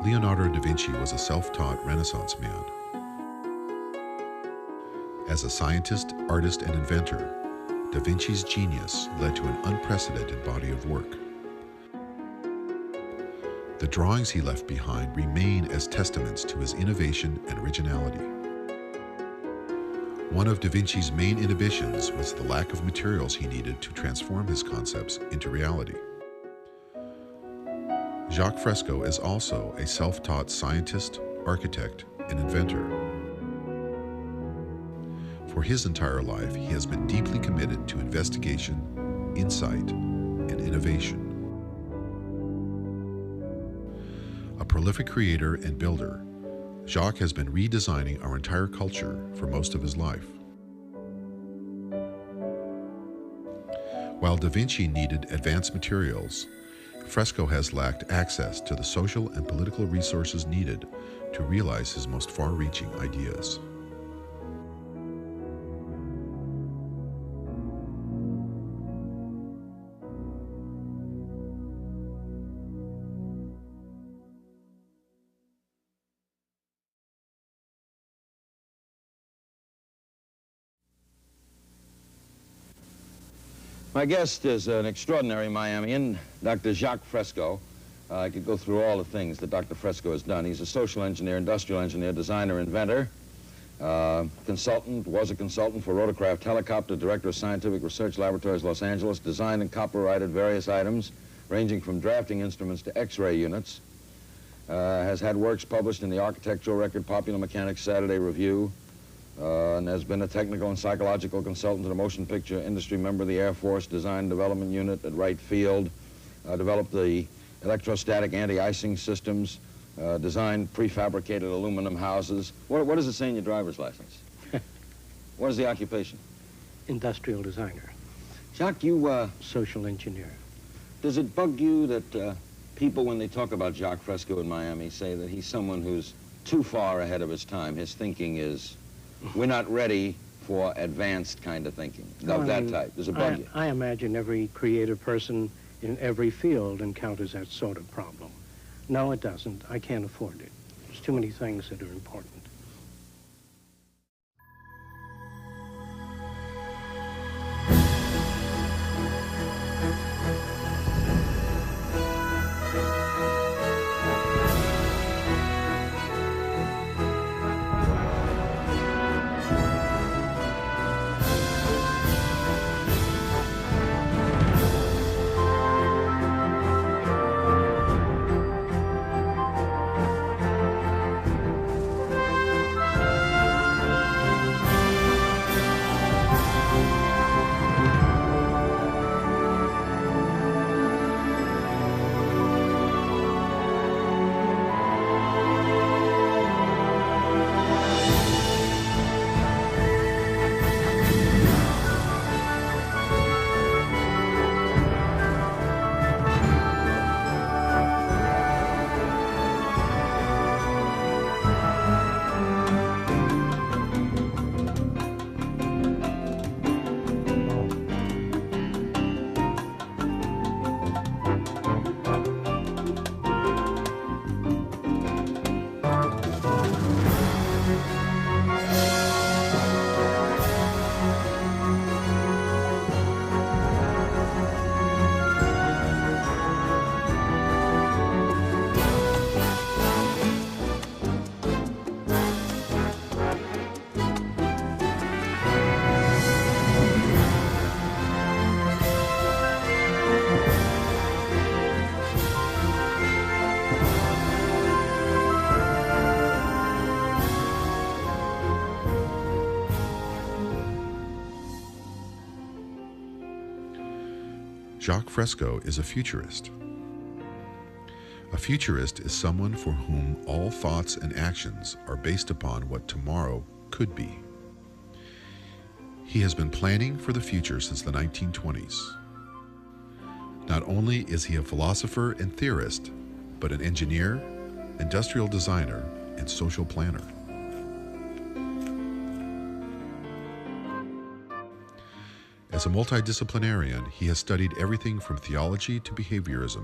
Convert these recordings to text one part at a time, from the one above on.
Leonardo da Vinci was a self-taught Renaissance man. As a scientist, artist, and inventor, da Vinci's genius led to an unprecedented body of work. The drawings he left behind remain as testaments to his innovation and originality. One of da Vinci's main inhibitions was the lack of materials he needed to transform his concepts into reality. Jacques Fresco is also a self-taught scientist, architect, and inventor. For his entire life, he has been deeply committed to investigation, insight, and innovation. A prolific creator and builder, Jacques has been redesigning our entire culture for most of his life. While da Vinci needed advanced materials, Fresco has lacked access to the social and political resources needed to realize his most far-reaching ideas. My guest is an extraordinary Miamian, Dr. Jacques Fresco. I could go through all the things that Dr. Fresco has done. He's a social engineer, industrial engineer, designer, inventor, consultant, was a consultant for Rotorcraft Helicopter, director of Scientific Research Laboratories, Los Angeles, designed and copyrighted various items ranging from drafting instruments to X-ray units. Has had works published in the Architectural Record, Popular Mechanics, Saturday Review, and has been a technical and psychological consultant to the motion picture industry, member of the Air Force Design and Development Unit at Wright Field, developed the electrostatic anti-icing systems, designed prefabricated aluminum houses. What does it say in your driver's license? What is the occupation? Industrial designer. Jacques, you... Social engineer. Does it bug you that people, when they talk about Jacques Fresco in Miami, say that he's someone who's too far ahead of his time? His thinking is... We're not ready for advanced kind of thinking, of that type. Does it bug you? I imagine every creative person in every field encounters that sort of problem. No, it doesn't. I can't afford it. There's too many things that are important. Jacques Fresco is a futurist. A futurist is someone for whom all thoughts and actions are based upon what tomorrow could be. He has been planning for the future since the 1920s. Not only is he a philosopher and theorist, but an engineer, industrial designer, and social planner. As a multidisciplinarian, he has studied everything from theology to behaviorism,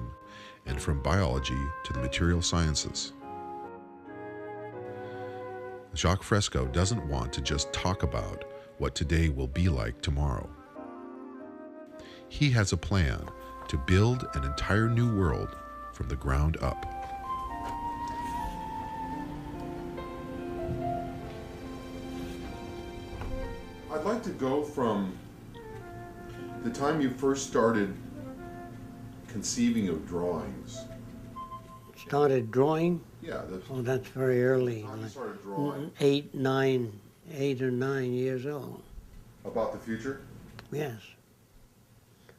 and from biology to the material sciences. Jacques Fresco doesn't want to just talk about what today will be like tomorrow. He has a plan to build an entire new world from the ground up. I'd like to go from the time you first started conceiving of drawings. Started drawing? Yeah, Oh, that's very early. time you started drawing 8 or 9 years old. about the future. Yes.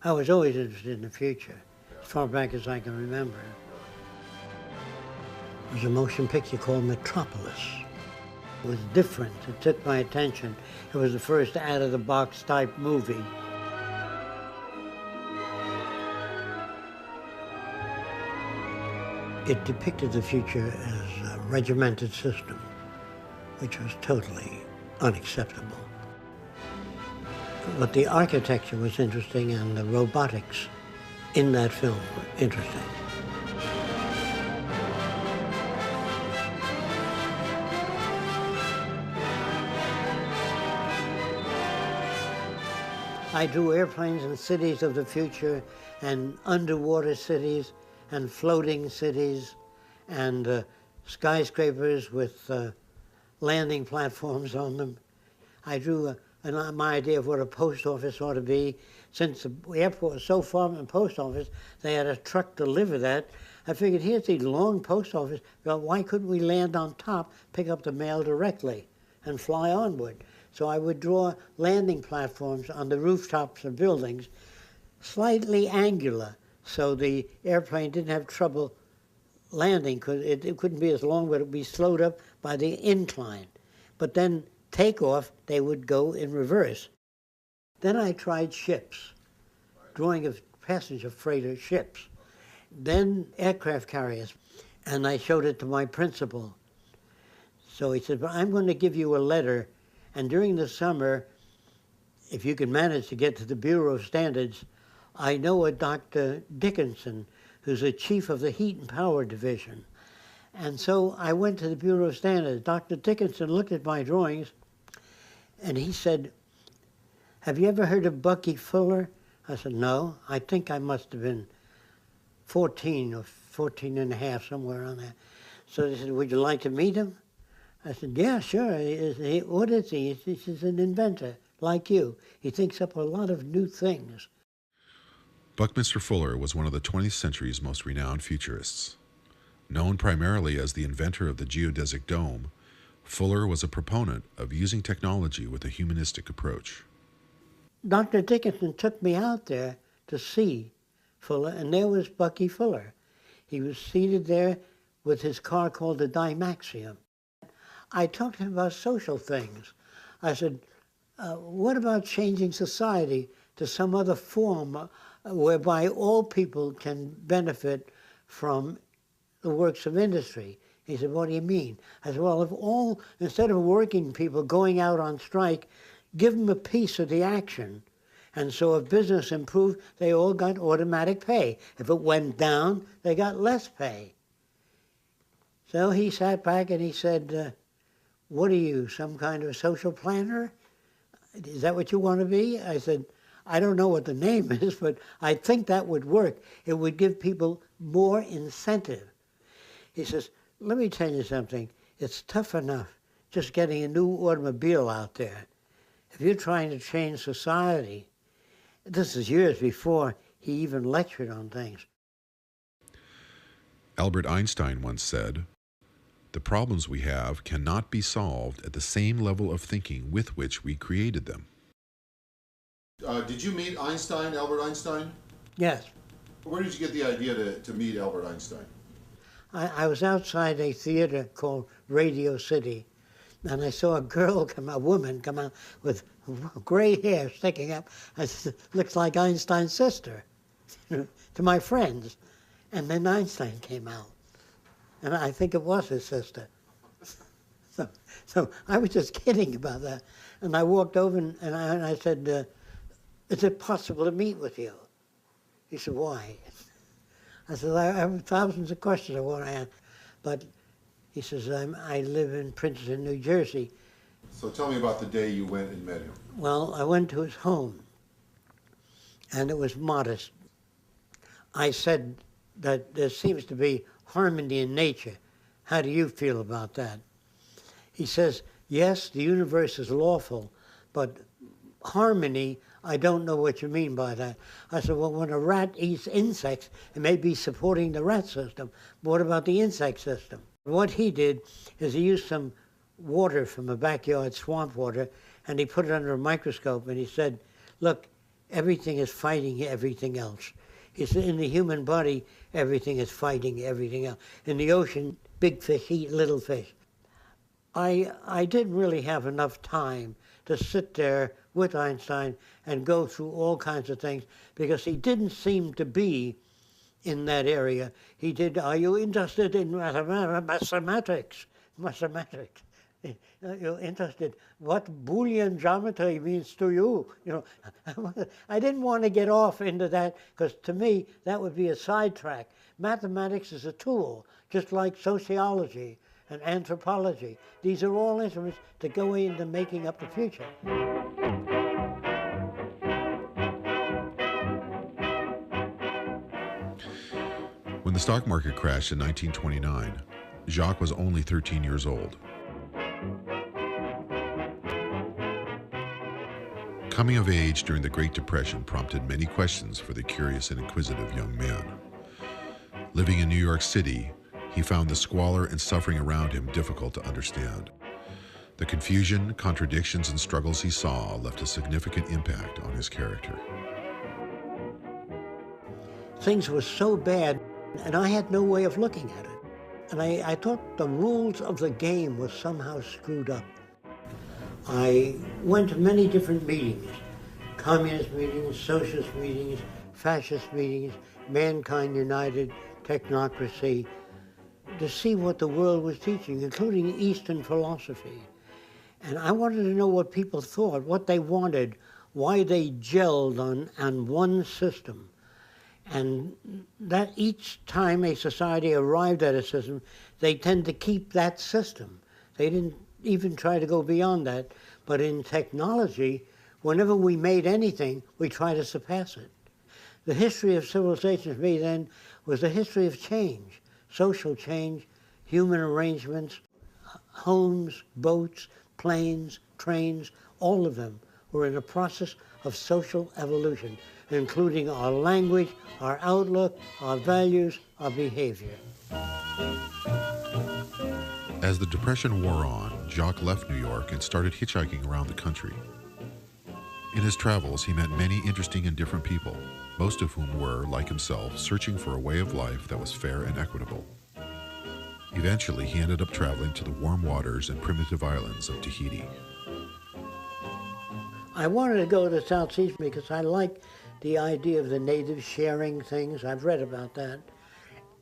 I was always interested in the future, as far back as I can remember. It was a motion picture called Metropolis. It was different. It took my attention. It was the first out-of-the-box type movie. It depicted the future as a regimented system, which was totally unacceptable. But the architecture was interesting and the robotics in that film were interesting. I drew airplanes in cities of the future and underwater cities and floating cities and skyscrapers with landing platforms on them. I drew my idea of what a post office ought to be. Since the airport was so far from the post office, they had a truck deliver that. I figured, here's the long post office. Well, why couldn't we land on top, pick up the mail directly, and fly onward? So I would draw landing platforms on the rooftops of buildings, slightly angular, so the airplane didn't have trouble landing, because it couldn't be as long, but it would be slowed up by the incline. But then takeoff, they would go in reverse. Then I tried ships, drawing of passenger freighter ships. Then aircraft carriers, and I showed it to my principal. So he said, well, I'm going to give you a letter, and during the summer, if you can manage to get to the Bureau of Standards, I know a Dr. Dickinson, who's the chief of the Heat and Power Division. And so I went to the Bureau of Standards. Dr. Dickinson looked at my drawings, and he said, have you ever heard of Bucky Fuller? I said, no. I think I must have been 14 or 14 and a half, somewhere on there. So they said, would you like to meet him? I said, yeah, sure. What is he? He's an inventor, like you. He thinks up a lot of new things. Buckminster Fuller was one of the 20th century's most renowned futurists. Known primarily as the inventor of the geodesic dome, Fuller was a proponent of using technology with a humanistic approach. Dr. Dickinson took me out there to see Fuller, and there was Bucky Fuller. He was seated there with his car called the Dymaxion. I talked to him about social things. I said, what about changing society to some other form whereby all people can benefit from the works of industry? He said, what do you mean? I said, well, instead of working people going out on strike, give them a piece of the action. And so if business improved, they all got automatic pay. If it went down, they got less pay. So he sat back and he said, what are you, some kind of social planner? Is that what you want to be? I said, I don't know what the name is, but I think that would work. It would give people more incentive. He says, let me tell you something. It's tough enough just getting a new automobile out there. If you're trying to change society, this is years before he even lectured on things. Albert Einstein once said, the problems we have cannot be solved at the same level of thinking with which we created them. Did you meet Einstein, Albert Einstein? Yes. Where did you get the idea to meet Albert Einstein? I was outside a theater called Radio City, and I saw a woman come out with gray hair sticking up. I said, looks like Einstein's sister, to my friends. And then Einstein came out, and I think it was his sister. So I was just kidding about that. And I walked over and I said, is it possible to meet with you? He said, why? I said, I have thousands of questions I want to ask, but He says, I live in Princeton, New Jersey. So tell me about the day you went and met him. Well, I went to his home, and it was modest. I said that there seems to be harmony in nature. How do you feel about that? He says, yes, the universe is lawful, but harmony, I don't know what you mean by that. I said, well, when a rat eats insects, it may be supporting the rat system. But what about the insect system? What he did is he used some water from a backyard, swamp water, and he put it under a microscope, and he said, look, everything is fighting everything else. He said, in the human body, everything is fighting everything else. In the ocean, big fish eat little fish. I didn't really have enough time to sit there with Einstein and go through all kinds of things, because he didn't seem to be in that area. He did, are you interested in mathematics? Mathematics. You're interested, what Boolean geometry means to you? You know, I didn't want to get off into that, because to me, that would be a sidetrack. Mathematics is a tool, just like sociology and anthropology. These are all instruments that go into making up the future. When the stock market crashed in 1929, Jacques was only 13 years old. Coming of age during the Great Depression prompted many questions for the curious and inquisitive young man. Living in New York City, he found the squalor and suffering around him difficult to understand. The confusion, contradictions, and struggles he saw left a significant impact on his character. Things were so bad, and I had no way of looking at it. And I thought the rules of the game were somehow screwed up. I went to many different meetings, communist meetings, socialist meetings, fascist meetings, Mankind United, technocracy, to see what the world was teaching, including Eastern philosophy. And I wanted to know what people thought, what they wanted, why they gelled on one system. And that each time a society arrived at a system, they tend to keep that system. They didn't even try to go beyond that. But in technology, whenever we made anything, we try to surpass it. The history of civilization for me then was the history of change, social change, human arrangements, homes, boats, planes, trains, all of them were in a process of social evolution, including our language, our outlook, our values, our behavior. As the Depression wore on, Jacques left New York and started hitchhiking around the country. In his travels, he met many interesting and different people, most of whom were, like himself, searching for a way of life that was fair and equitable. Eventually, he ended up traveling to the warm waters and primitive islands of Tahiti. I wanted to go to the South Seas because I like the idea of the natives sharing things. I've read about that.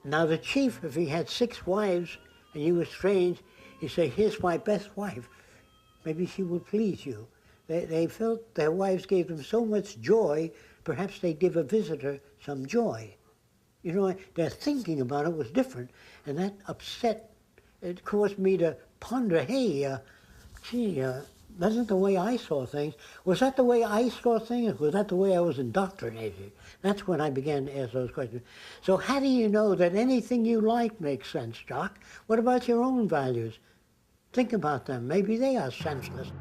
Now the chief, if he had 6 wives and you were strange, he'd say, here's my best wife. Maybe she will please you. They felt their wives gave them so much joy, perhaps they'd give a visitor some joy. You know, their thinking about it was different, and that upset, it caused me to ponder, hey, gee, that's not the way I saw things. Was that the way I saw things? Was that the way I was indoctrinated? That's when I began to ask those questions. So how do you know that anything you like makes sense, Jacques? What about your own values? Think about them. Maybe they are senseless.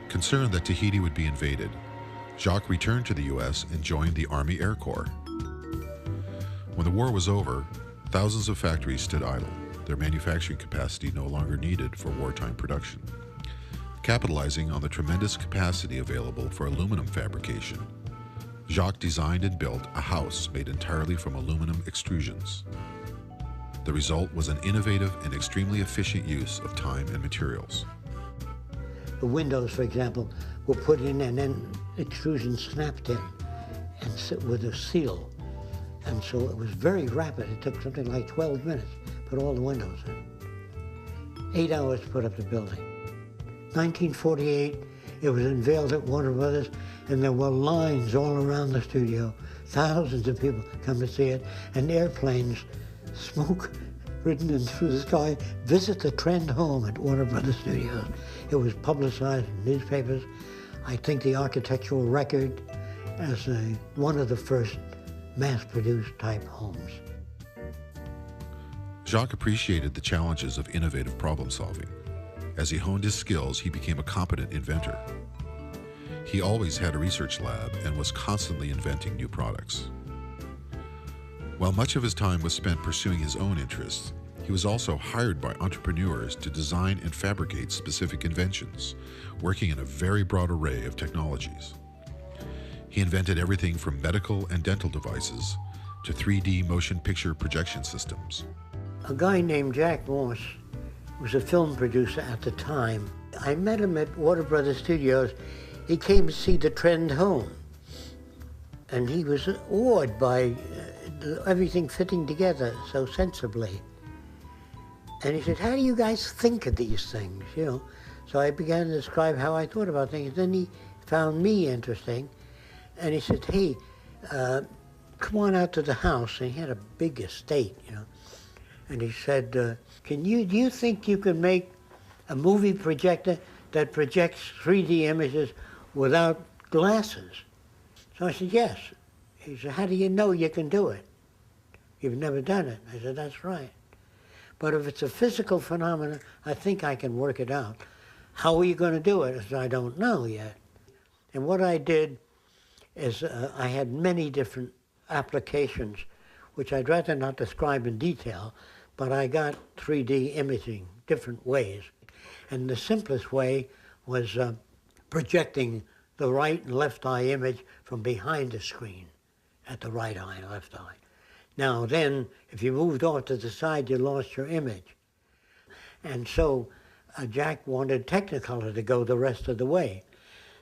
Concerned that Tahiti would be invaded, Jacques returned to the U.S. and joined the Army Air Corps. When the war was over, thousands of factories stood idle, their manufacturing capacity no longer needed for wartime production. Capitalizing on the tremendous capacity available for aluminum fabrication, Jacques designed and built a house made entirely from aluminum extrusions. The result was an innovative and extremely efficient use of time and materials. The windows, for example, were put in and then extrusion snapped in and sit with a seal. And so it was very rapid. It took something like 12 minutes to put all the windows in. 8 hours to put up the building. 1948, it was unveiled at Warner Brothers, and there were lines all around the studio. Thousands of people come to see it, and airplanes smoke written in through the sky, visit the Trend home at Warner Brothers Studios. It was publicized in newspapers. I think the architectural record as one of the first mass-produced type homes. Jacques appreciated the challenges of innovative problem solving. As he honed his skills, he became a competent inventor. He always had a research lab and was constantly inventing new products. While much of his time was spent pursuing his own interests, he was also hired by entrepreneurs to design and fabricate specific inventions, working in a very broad array of technologies. He invented everything from medical and dental devices to 3D motion picture projection systems. A guy named Jack Morse was a film producer at the time. I met him at Warner Brothers Studios. He came to see the Trend home, and he was awed by everything fitting together so sensibly. And he said, "How do you guys think of these things?" You know. So I began to describe how I thought about things. Then he found me interesting, and he said, "Hey, come on out to the house." And he had a big estate, you know. And he said, do you think you can make a movie projector that projects 3D images without glasses? So I said, "Yes." He said, "How do you know you can do it? You've never done it." I said, "That's right. But if it's a physical phenomenon, I think I can work it out." "How are you going to do it?" I said, "I don't know yet." And what I did is I had many different applications, which I'd rather not describe in detail, but I got 3D imaging different ways. And the simplest way was projecting the right and left eye image from behind the screen at the right eye and left eye. Now then, if you moved off to the side, you lost your image. And so Jack wanted Technicolor to go the rest of the way.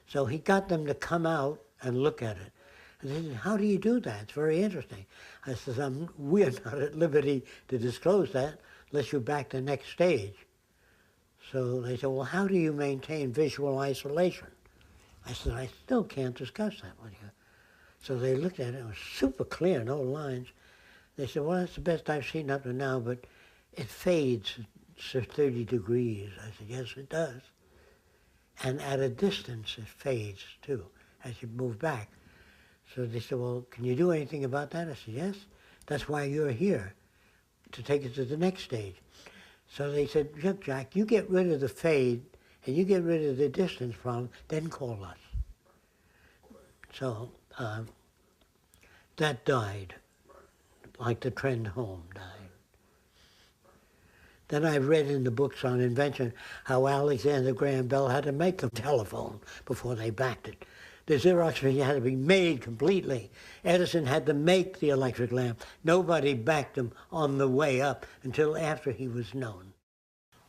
So he got them to come out and look at it. And they said, "How do you do that? It's very interesting." I said, "We're not at liberty to disclose that unless you're back to the next stage." So they said, "Well, how do you maintain visual isolation?" I said, "I still can't discuss that with you." So they looked at it. It was super clear, no lines. They said, "Well, that's the best I've seen up to now, but it fades to 30 degrees. I said, "Yes, it does. And at a distance, it fades, too, as you move back." So they said, "Well, can you do anything about that?" I said, "Yes. That's why you're here, to take it to the next stage." So they said, "Look, Jack, you get rid of the fade, and you get rid of the distance problem, then call us." So that died, like the Trend home died. Then I read in the books on invention how Alexander Graham Bell had to make the telephone before they backed it. The Xerox machine had to be made completely. Edison had to make the electric lamp. Nobody backed him on the way up until after he was known.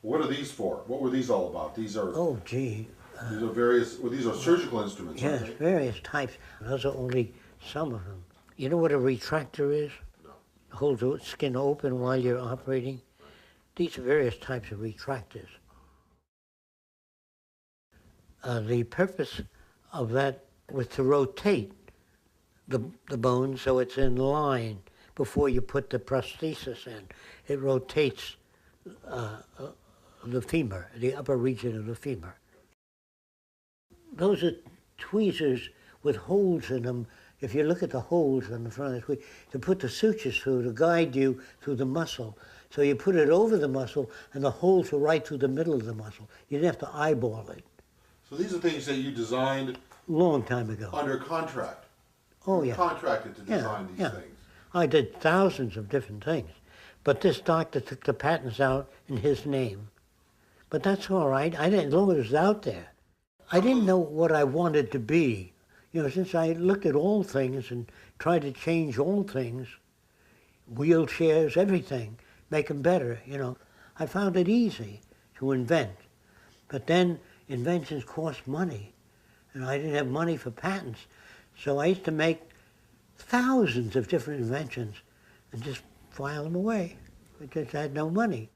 What are these for? What were these all about? These are Oh, gee. these are various. Well, these are surgical instruments. Yes, Aren't they? various types. Those are only some of them. You know what a retractor is? No. Holds the skin open while you're operating. These are various types of retractors. The purpose of that was to rotate the bone so it's in line before you put the prosthesis in. It rotates the femur, the upper region of the femur. Those are tweezers with holes in them. If you look at the holes on the front of the tweezer, to put the sutures through to guide you through the muscle. So you put it over the muscle, and the holes are right through the middle of the muscle. You didn't have to eyeball it. So these are things that you designed Long time ago. under contract. Oh, You yeah. contracted to design these yeah. things. I did thousands of different things. But this doctor took the patents out in his name. But that's all right. I didn't, as long as it was out there. I didn't know what I wanted to be. You know, since I looked at all things and tried to change all things, wheelchairs, everything, make them better, you know. I found it easy to invent. But then inventions cost money, and I didn't have money for patents. So I used to make thousands of different inventions and just file them away because I had no money.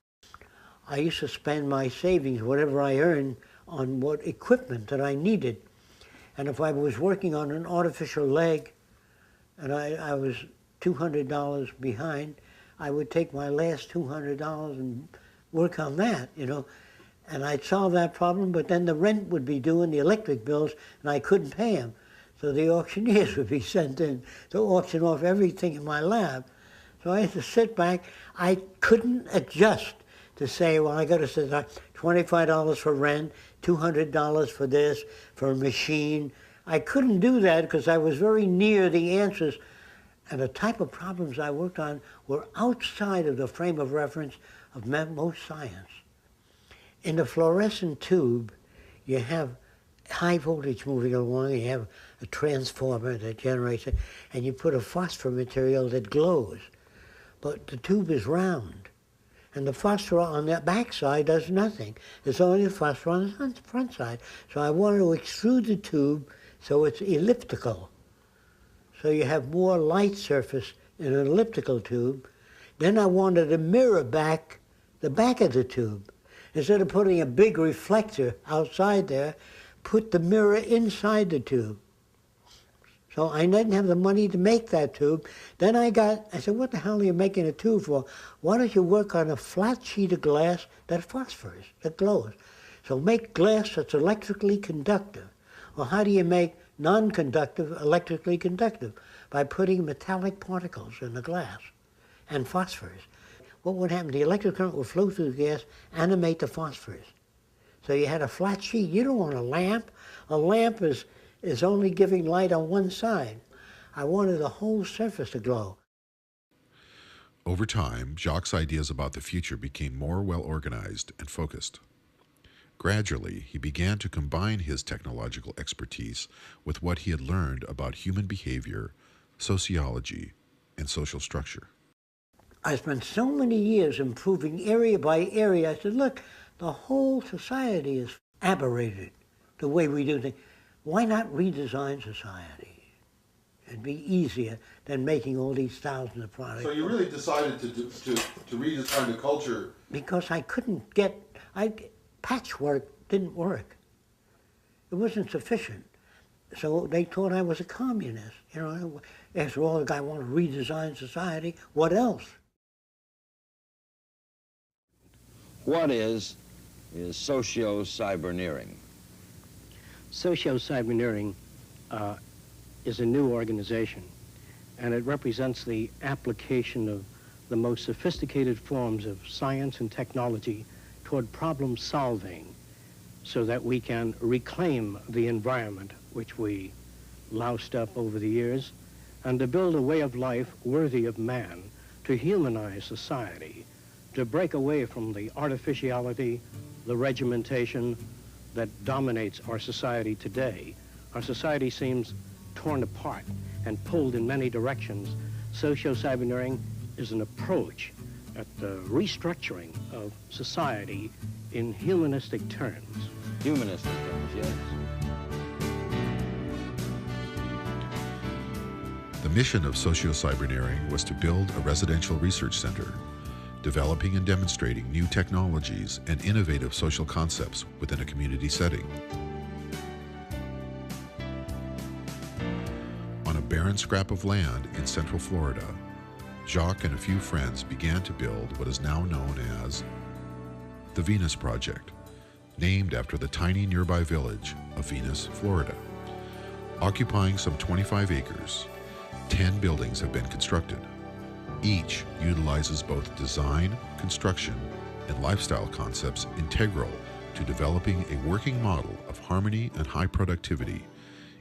I used to spend my savings, whatever I earned, on what equipment that I needed. And if I was working on an artificial leg and I was $200 behind, I would take my last $200 and work on that, you know. And I'd solve that problem, but then the rent would be due and the electric bills, and I couldn't pay them. So the auctioneers would be sent in to auction off everything in my lab. So I had to sit back. I couldn't adjust to say, well, I got to sit down, $25 for rent, $200 for this, for a machine. I couldn't do that because I was very near the answers. And the type of problems I worked on were outside of the frame of reference of most science. In the fluorescent tube, you have high voltage moving along, you have a transformer that generates it, and you put a phosphor material that glows. But the tube is round, and the phosphor on the back side does nothing. There's only the phosphor on the front side. So I wanted to extrude the tube so it's elliptical. So you have more light surface in an elliptical tube. Then I wanted to mirror back the back of the tube. Instead of putting a big reflector outside there, put the mirror inside the tube. So I didn't have the money to make that tube. Then I said, what the hell are you making a tube for? Why don't you work on a flat sheet of glass that phosphors, that glows? So make glass that's electrically conductive. Well, how do you make non-conductive electrically conductive? By putting metallic particles in the glass and phosphors. What would happen? The electric current would flow through the gas, animate the phosphors. So you had a flat sheet. You don't want a lamp. A lamp is only giving light on one side. I wanted the whole surface to glow. Over time, Jacques' ideas about the future became more well-organized and focused. Gradually, he began to combine his technological expertise with what he had learned about human behavior, sociology, and social structure. I spent so many years improving area by area. I said, look, the whole society is aberrated, the way we do things. Why not redesign society? It'd be easier than making all these thousands of products. So you really decided to redesign the culture? Because I couldn't get, patchwork didn't work. It wasn't sufficient. So they thought I was a communist. You know, after all, the guy wanted to redesign society. What else? What is socio-cyberneering? Socio-cyberneering is a new organization, and it represents the application of the most sophisticated forms of science and technology toward problem solving so that we can reclaim the environment which we loused up over the years and to build a way of life worthy of man, to humanize society, to break away from the artificiality, the regimentation that dominates our society today. Our society seems torn apart and pulled in many directions. Socio-cyberneering is an approach at the restructuring of society in humanistic terms. Humanistic terms, yes. The mission of socio-cyberneering was to build a residential research center, developing and demonstrating new technologies and innovative social concepts within a community setting. On a barren scrap of land in central Florida, Jacques and a few friends began to build what is now known as the Venus Project, named after the tiny nearby village of Venus, Florida. Occupying some 25 acres, 10 buildings have been constructed. Each utilizes both design, construction, and lifestyle concepts integral to developing a working model of harmony and high productivity,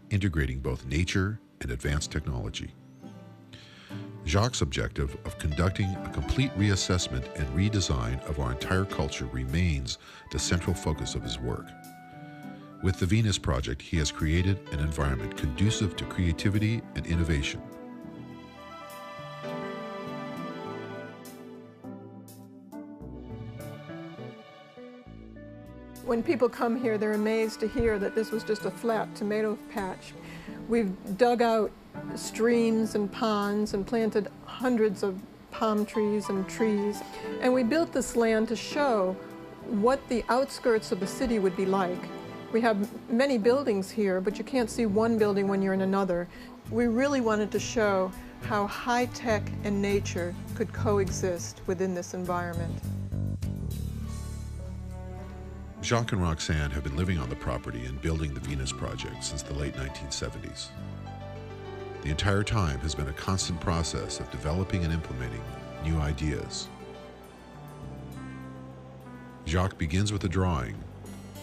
integrating both nature and advanced technology. Jacques' objective of conducting a complete reassessment and redesign of our entire culture remains the central focus of his work. With the Venus Project, he has created an environment conducive to creativity and innovation. When people come here, they're amazed to hear that this was just a flat tomato patch. We've dug out streams and ponds and planted hundreds of palm trees and trees. And we built this land to show what the outskirts of the city would be like. We have many buildings here, but you can't see one building when you're in another. We really wanted to show how high-tech and nature could coexist within this environment. Jacques and Roxanne have been living on the property and building the Venus Project since the late 1970s. The entire time has been a constant process of developing and implementing new ideas. Jacques begins with a drawing,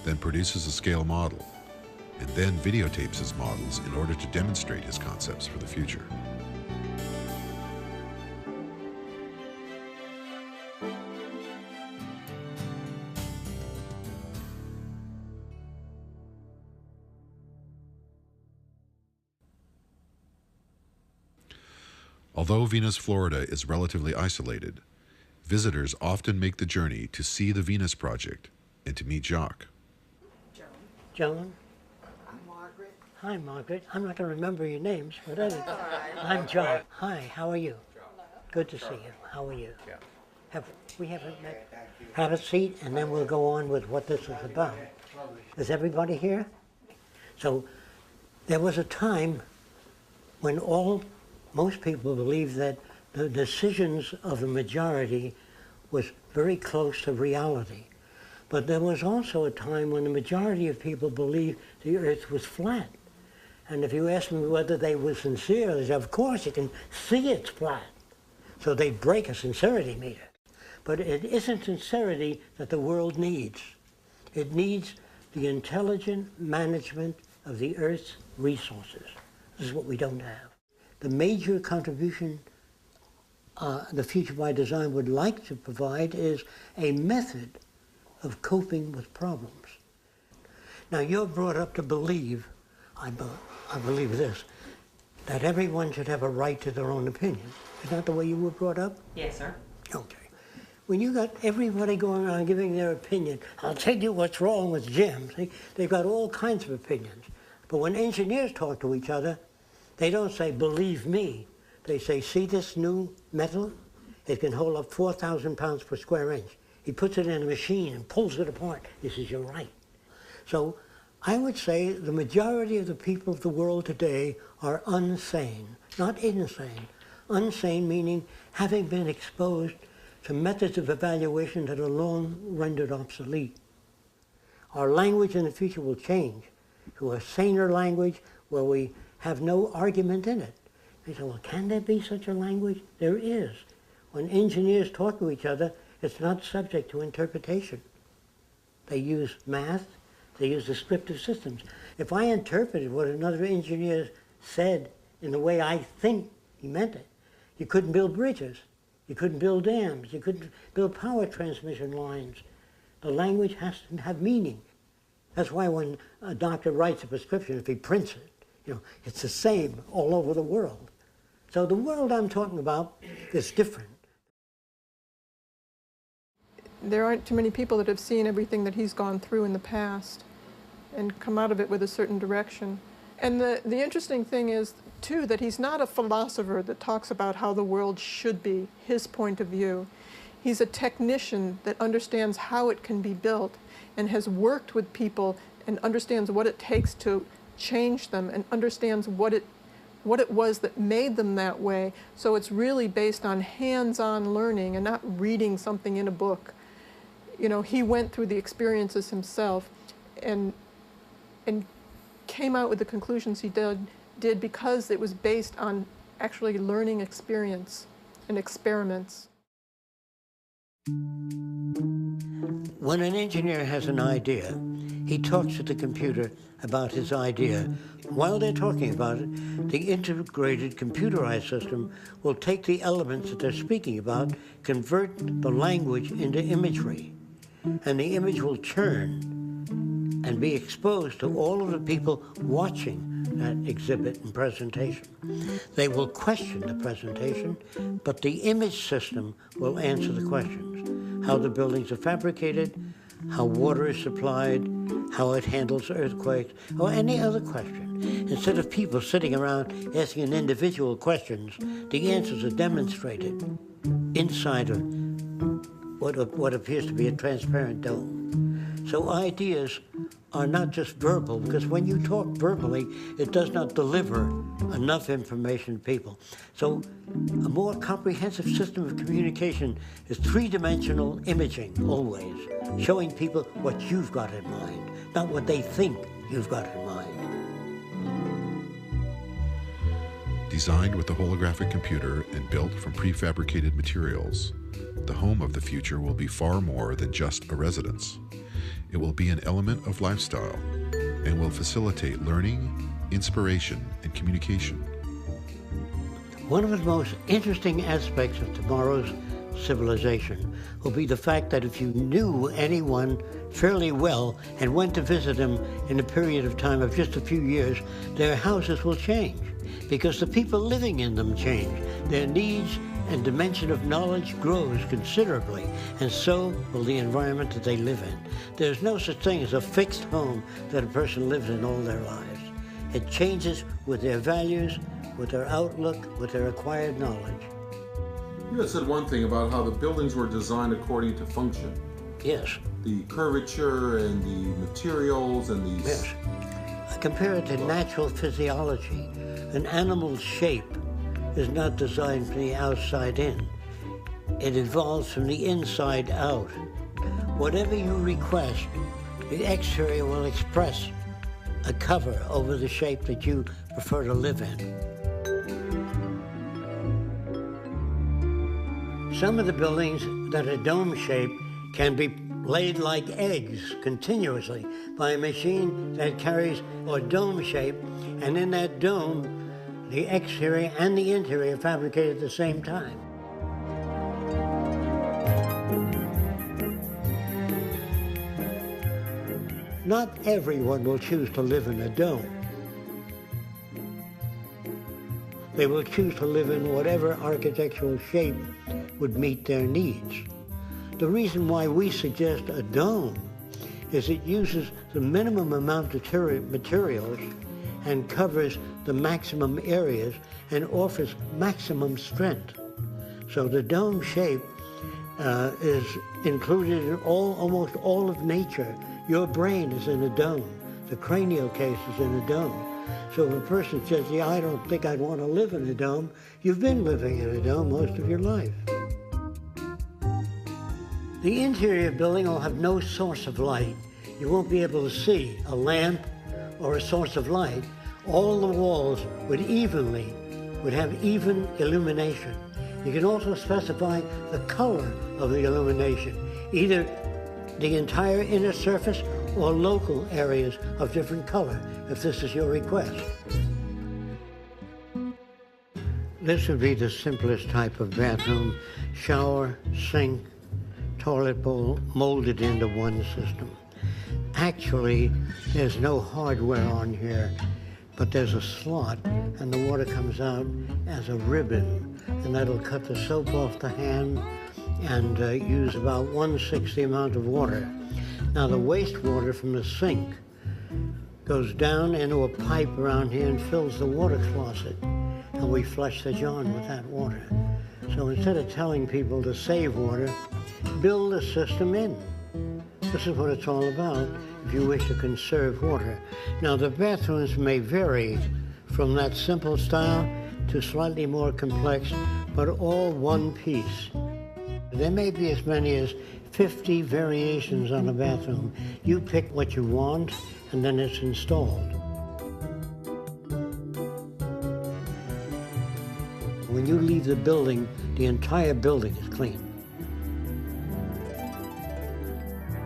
then produces a scale model, and then videotapes his models in order to demonstrate his concepts for the future. Although Venus, Florida is relatively isolated, visitors often make the journey to see the Venus Project and to meet Jacques. Joan? I'm Margaret. Hi, Margaret. I'm not going to remember your names, but anyway. I'm John. Hi, how are you? Good to see you. How are you? We haven't met. Have a seat, and then we'll go on with what this is about. Is everybody here? So there was a time when most people believed that the decisions of the majority was very close to reality. But there was also a time when the majority of people believed the earth was flat. And if you ask me whether they were sincere, they said, of course, you can see it's flat. So they break a sincerity meter. But it isn't sincerity that the world needs. It needs the intelligent management of the earth's resources. This is what we don't have. The major contribution the Future by Design would like to provide is a method of coping with problems. Now, you're brought up to believe, I believe this, that everyone should have a right to their own opinion. Is that the way you were brought up? Yes, sir. Okay. When you got everybody going around giving their opinion, I'll tell you what's wrong with Jim. See, they've got all kinds of opinions. But when engineers talk to each other, they don't say, believe me. They say, see this new metal? It can hold up 4,000 pounds per square inch. He puts it in a machine and pulls it apart. He says, you're right. So I would say the majority of the people of the world today are unsane, not insane. Unsane meaning having been exposed to methods of evaluation that are long rendered obsolete. Our language in the future will change to a saner language where we have no argument in it. They say, well, can there be such a language? There is. When engineers talk to each other, it's not subject to interpretation. They use math, they use descriptive systems. If I interpreted what another engineer said in the way I think he meant it, you couldn't build bridges, you couldn't build dams, you couldn't build power transmission lines. The language has to have meaning. That's why when a doctor writes a prescription, if he prints it, it's the same all over the world. So the world I'm talking about is different. There aren't too many people that have seen everything that he's gone through in the past and come out of it with a certain direction. And the interesting thing is, too, that he's not a philosopher that talks about how the world should be, his point of view. He's a technician that understands how it can be built and has worked with people and understands what it takes to change them and understands what it was that made them that way. So it's really based on hands-on learning and not reading something in a book. He went through the experiences himself and came out with the conclusions he did because it was based on actually learning experience and experiments. When an engineer has an idea, he talks to the computer about his idea. While they're talking about it, the integrated computerized system will take the elements that they're speaking about, convert the language into imagery, and the image will churn and be exposed to all of the people watching that exhibit and presentation. They will question the presentation, but the image system will answer the questions. How the buildings are fabricated, how water is supplied, how it handles earthquakes, or any other question. Instead of people sitting around asking individual questions, the answers are demonstrated inside of what appears to be a transparent dome. So ideas are not just verbal, because when you talk verbally, it does not deliver enough information to people. So a more comprehensive system of communication is three-dimensional imaging, always, showing people what you've got in mind, not what they think you've got in mind. Designed with a holographic computer and built from prefabricated materials, the home of the future will be far more than just a residence. It will be an element of lifestyle and will facilitate learning, inspiration, and communication. One of the most interesting aspects of tomorrow's civilization will be the fact that if you knew anyone fairly well and went to visit them in a period of time of just a few years, their houses will change because the people living in them change. Their needs and dimension of knowledge grows considerably, and so will the environment that they live in. There's no such thing as a fixed home that a person lives in all their lives. It changes with their values, with their outlook, with their acquired knowledge. You had said one thing about how the buildings were designed according to function. Yes. The curvature and the materials and these... Yes. I compare it to natural physiology. An animal's shape is not designed from the outside in. It evolves from the inside out. Whatever you request, the exterior will express a cover over the shape that you prefer to live in. Some of the buildings that are dome-shaped can be laid like eggs continuously by a machine that carries a dome shape, and in that dome, the exterior and the interior fabricated at the same time. Not everyone will choose to live in a dome. They will choose to live in whatever architectural shape would meet their needs. The reason why we suggest a dome is it uses the minimum amount of materials and covers the maximum areas and offers maximum strength. So the dome shape is included in almost all of nature. Your brain is in a dome. The cranial case is in a dome. So if a person says, yeah, I don't think I'd want to live in a dome, you've been living in a dome most of your life. The interior building will have no source of light. You won't be able to see a lamp or a source of light. All the walls would have even illumination. You can also specify the color of the illumination, either the entire inner surface or local areas of different color, if this is your request. This would be the simplest type of bathroom: shower, sink, toilet bowl molded into one system. Actually, there's no hardware on here, but there's a slot and the water comes out as a ribbon, and that'll cut the soap off the hand and use about 1/6 the amount of water. Now the wastewater from the sink goes down into a pipe around here and fills the water closet, and we flush the John with that water. So instead of telling people to save water, build a system in. This is what it's all about if you wish to conserve water. Now the bathrooms may vary from that simple style to slightly more complex, but all one piece. There may be as many as 50 variations on a bathroom. You pick what you want, and then it's installed. When you leave the building, the entire building is clean.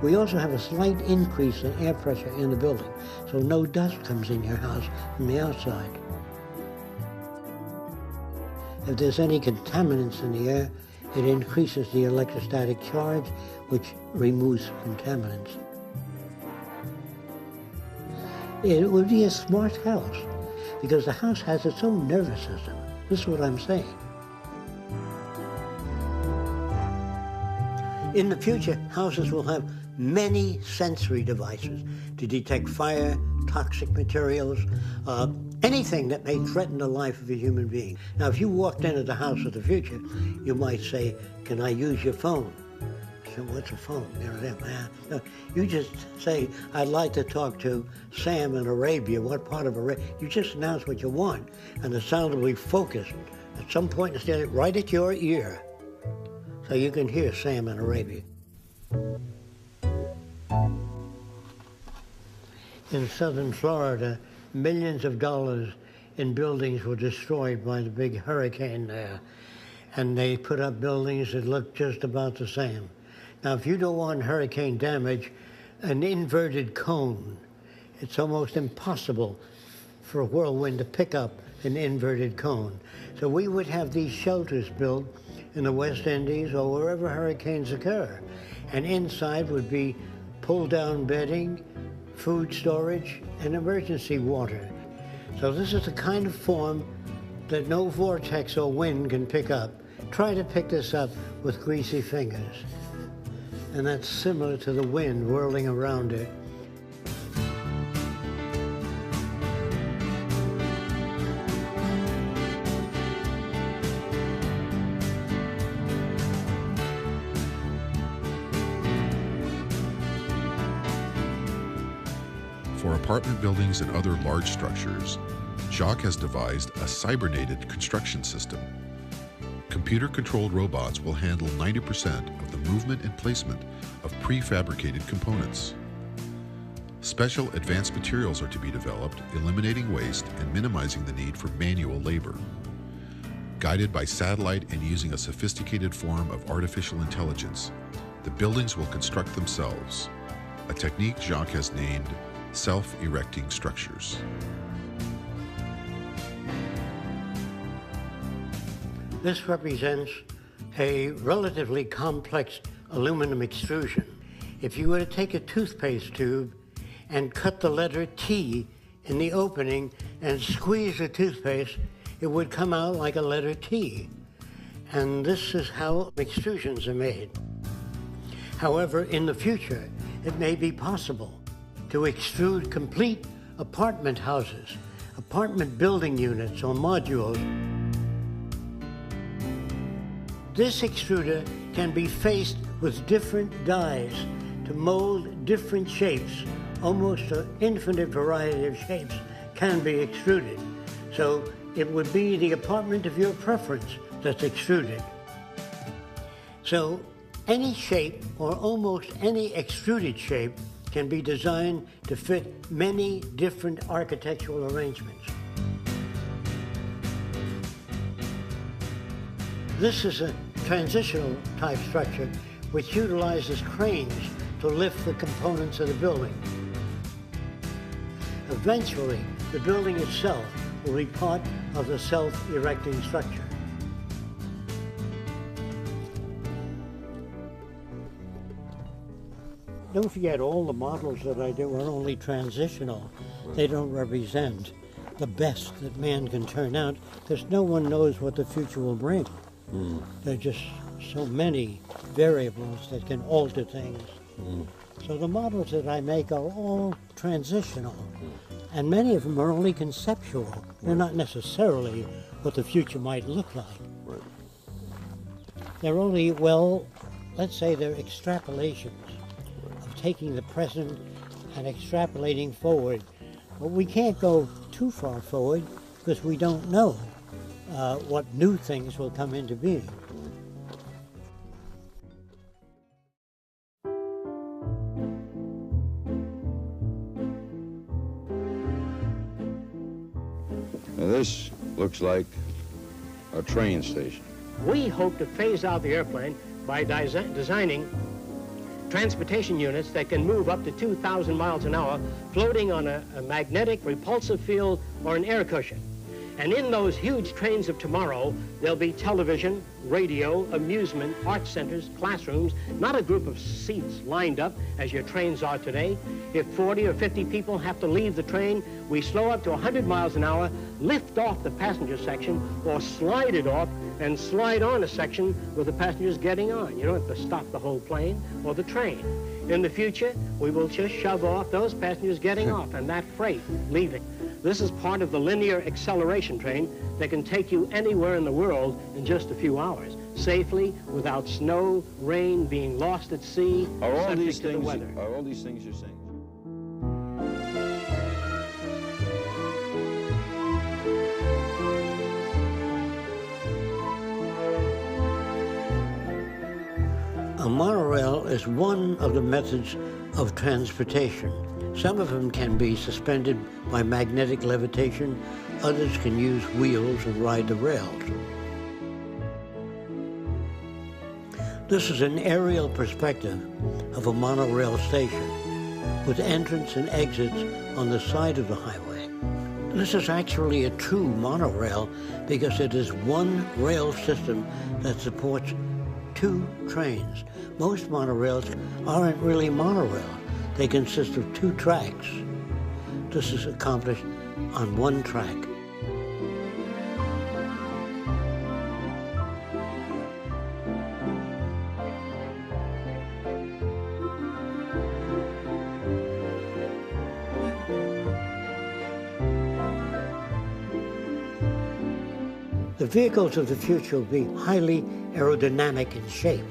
We also have a slight increase in air pressure in the building, so no dust comes in your house from the outside. If there's any contaminants in the air, it increases the electrostatic charge, which removes contaminants. It would be a smart house, because the house has its own nervous system. This is what I'm saying. In the future, houses will have many sensory devices to detect fire, toxic materials, anything that may threaten the life of a human being. Now, if you walked into the house of the future, you might say, "Can I use your phone?" question, what's a phone? No, you just say, I'd like to talk to Sam in Arabia. What part of Arabia? You just announce what you want, and the sound will be focused at some point instead right at your ear, so you can hear Sam in Arabia. In southern Florida, millions of dollars in buildings were destroyed by the big hurricane there. And they put up buildings that look just about the same. Now, if you don't want hurricane damage, an inverted cone, it's almost impossible for a whirlwind to pick up an inverted cone. So we would have these shelters built in the West Indies or wherever hurricanes occur. And inside would be pull-down bedding, food storage, and emergency water. So this is the kind of form that no vortex or wind can pick up. Try to pick this up with greasy fingers. And that's similar to the wind whirling around it. For apartment buildings and other large structures, Jacques has devised a cybernated construction system. Computer-controlled robots will handle 90% of the movement and placement of prefabricated components. Special advanced materials are to be developed, eliminating waste and minimizing the need for manual labor. Guided by satellite and using a sophisticated form of artificial intelligence, the buildings will construct themselves, a technique Jacques has named self-erecting structures. This represents a relatively complex aluminum extrusion. If you were to take a toothpaste tube and cut the letter T in the opening and squeeze the toothpaste, it would come out like a letter T. And this is how extrusions are made. However, in the future, it may be possible to extrude complete apartment houses, apartment building units or modules. This extruder can be faced with different dies to mold different shapes. Almost an infinite variety of shapes can be extruded. So it would be the apartment of your preference that's extruded. So any shape or almost any extruded shape can be designed to fit many different architectural arrangements. This is a transitional type structure which utilizes cranes to lift the components of the building. Eventually, the building itself will be part of the self-erecting structure. Don't forget, all the models that I do are only transitional. They don't represent the best that man can turn out, because no one knows what the future will bring. There are just so many variables that can alter things. So the models that I make are all transitional, and many of them are only conceptual. They're not necessarily what the future might look like. They're only, well, let's say they're extrapolations of taking the present and extrapolating forward. But we can't go too far forward because we don't know what new things will come into being. Now this looks like a train station. We hope to phase out the airplane by designing transportation units that can move up to 2,000 miles an hour, floating on a magnetic repulsive field or an air cushion. And in those huge trains of tomorrow, there'll be television, radio, amusement, art centers, classrooms, not a group of seats lined up as your trains are today. If 40 or 50 people have to leave the train, we slow up to 100 miles an hour, lift off the passenger section, or slide it off and slide on a section with the passengers getting on. You don't have to stop the whole plane or the train. In the future, we will just shove off those passengers getting off and that freight leaving. This is part of the linear acceleration train that can take you anywhere in the world in just a few hours. safely without snow, rain, being lost at sea, Are all subject these to the things? weather. Are all these things you're saying? A monorail is one of the methods of transportation. Some of them can be suspended by magnetic levitation. Others can use wheels and ride the rails. This is an aerial perspective of a monorail station with entrance and exits on the side of the highway. This is actually a true monorail because it is one rail system that supports two trains. Most monorails aren't really monorails. They consist of two tracks. This is accomplished on one track. The vehicles of the future will be highly aerodynamic in shape.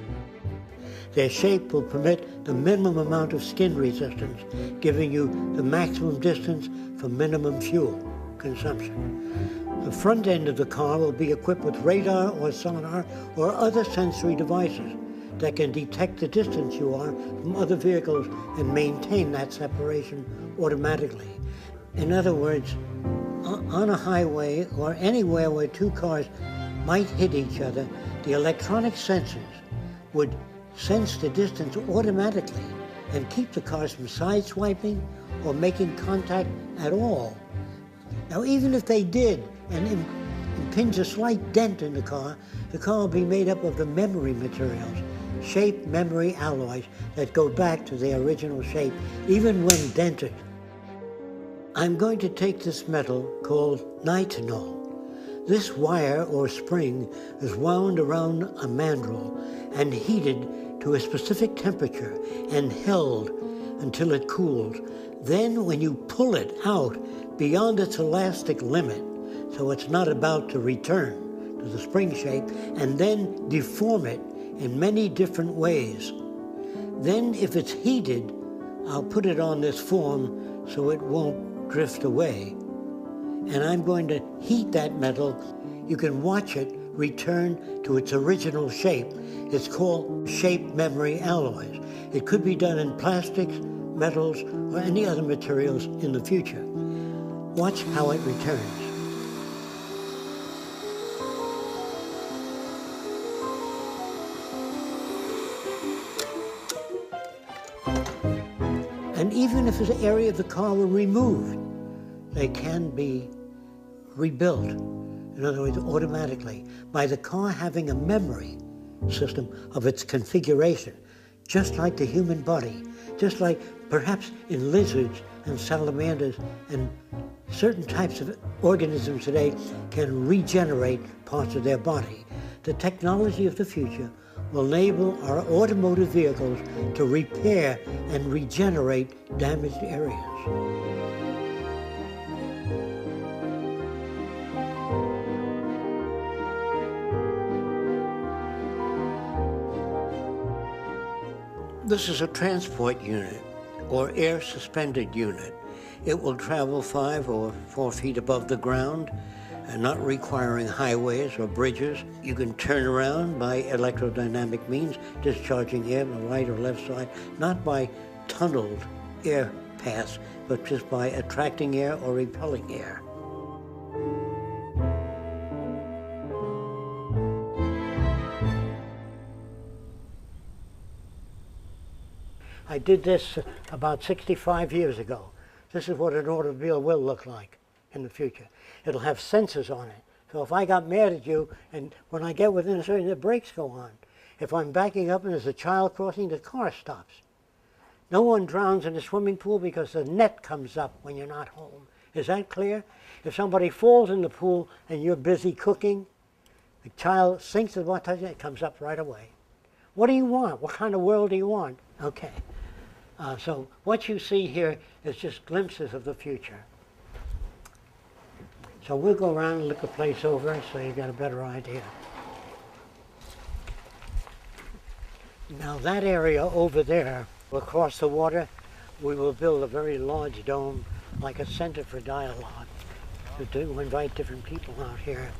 Their shape will permit the minimum amount of skin resistance, giving you the maximum distance for minimum fuel consumption. The front end of the car will be equipped with radar or sonar or other sensory devices that can detect the distance you are from other vehicles and maintain that separation automatically. In other words, on a highway or anywhere where two cars might hit each other, the electronic sensors would sense the distance automatically and keep the cars from sideswiping or making contact at all. Now, even if they did and impinge a slight dent in the car will be made up of the memory materials, shape memory alloys that go back to their original shape, even when dented. I'm going to take this metal called nitinol. This wire or spring is wound around a mandrel and heated to a specific temperature and held until it cools. Then when you pull it out beyond its elastic limit, so it's not about to return to the spring shape, and then deform it in many different ways. Then if it's heated, I'll put it on this form so it won't drift away. And I'm going to heat that metal. You can watch it return to its original shape. It's called shape memory alloys. It could be done in plastics, metals, or any other materials in the future. Watch how it returns. And even if an area of the car were removed, they can be rebuilt. In other words, automatically, by the car having a memory system of its configuration, just like the human body, just like perhaps in lizards and salamanders and certain types of organisms today can regenerate parts of their body. The technology of the future will enable our automotive vehicles to repair and regenerate damaged areas. This is a transport unit or air suspended unit. It will travel 5 or 4 feet above the ground and not requiring highways or bridges. You can turn around by electrodynamic means, discharging air on the right or left side, not by tunneled air paths, but just by attracting air or repelling air. I did this about 65 years ago. This is what an automobile will look like in the future. It'll have sensors on it. So if I got mad at you, and when I get within a certain, the brakes go on. If I'm backing up and there's a child crossing, the car stops. No one drowns in a swimming pool because the net comes up when you're not home. Is that clear? If somebody falls in the pool and you're busy cooking, the child sinks at what time, it comes up right away. What do you want? What kind of world do you want? Okay. So what you see here is just glimpses of the future. So we'll go around and look the place over so you got a better idea. Now that area over there, across the water, we will build a very large dome, like a center for dialogue, to invite different people out here.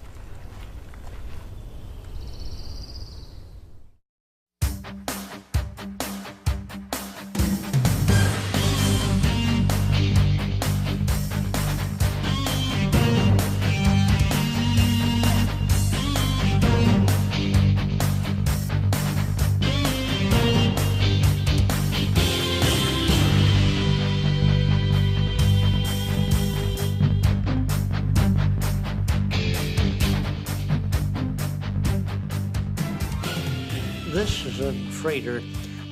This is a freighter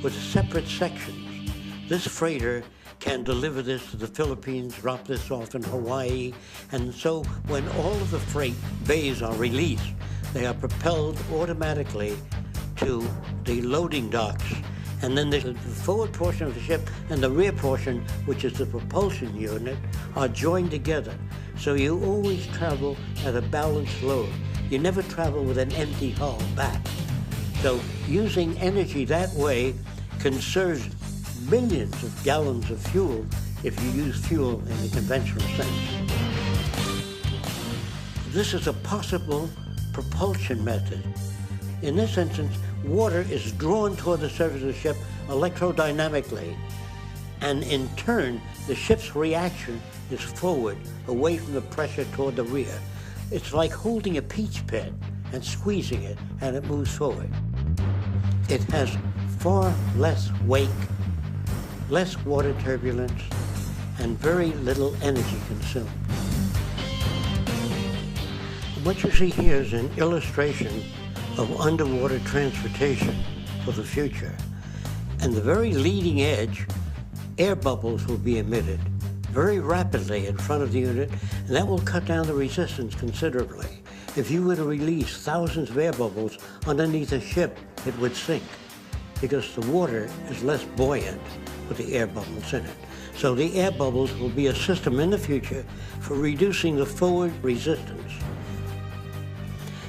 with separate sections. This freighter can deliver this to the Philippines, drop this off in Hawaii, and so when all of the freight bays are released, they are propelled automatically to the loading docks. And then the forward portion of the ship and the rear portion, which is the propulsion unit, are joined together. So you always travel at a balanced load. You never travel with an empty hull back. So using energy that way conserves millions of gallons of fuel if you use fuel in the conventional sense. This is a possible propulsion method. In this instance, water is drawn toward the surface of the ship electrodynamically, and in turn, the ship's reaction is forward, away from the pressure toward the rear. It's like holding a peach pit and squeezing it, and it moves forward. It has far less wake, less water turbulence, and very little energy consumed. What you see here is an illustration of underwater transportation for the future. And the very leading edge, air bubbles will be emitted very rapidly in front of the unit, and that will cut down the resistance considerably. If you were to release thousands of air bubbles underneath a ship, it would sink because the water is less buoyant with the air bubbles in it. So the air bubbles will be a system in the future for reducing the forward resistance.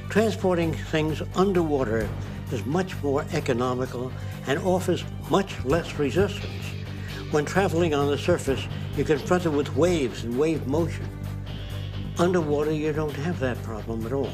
Transporting things underwater is much more economical and offers much less resistance. When traveling on the surface, you're confronted with waves and wave motion. Underwater, you don't have that problem at all.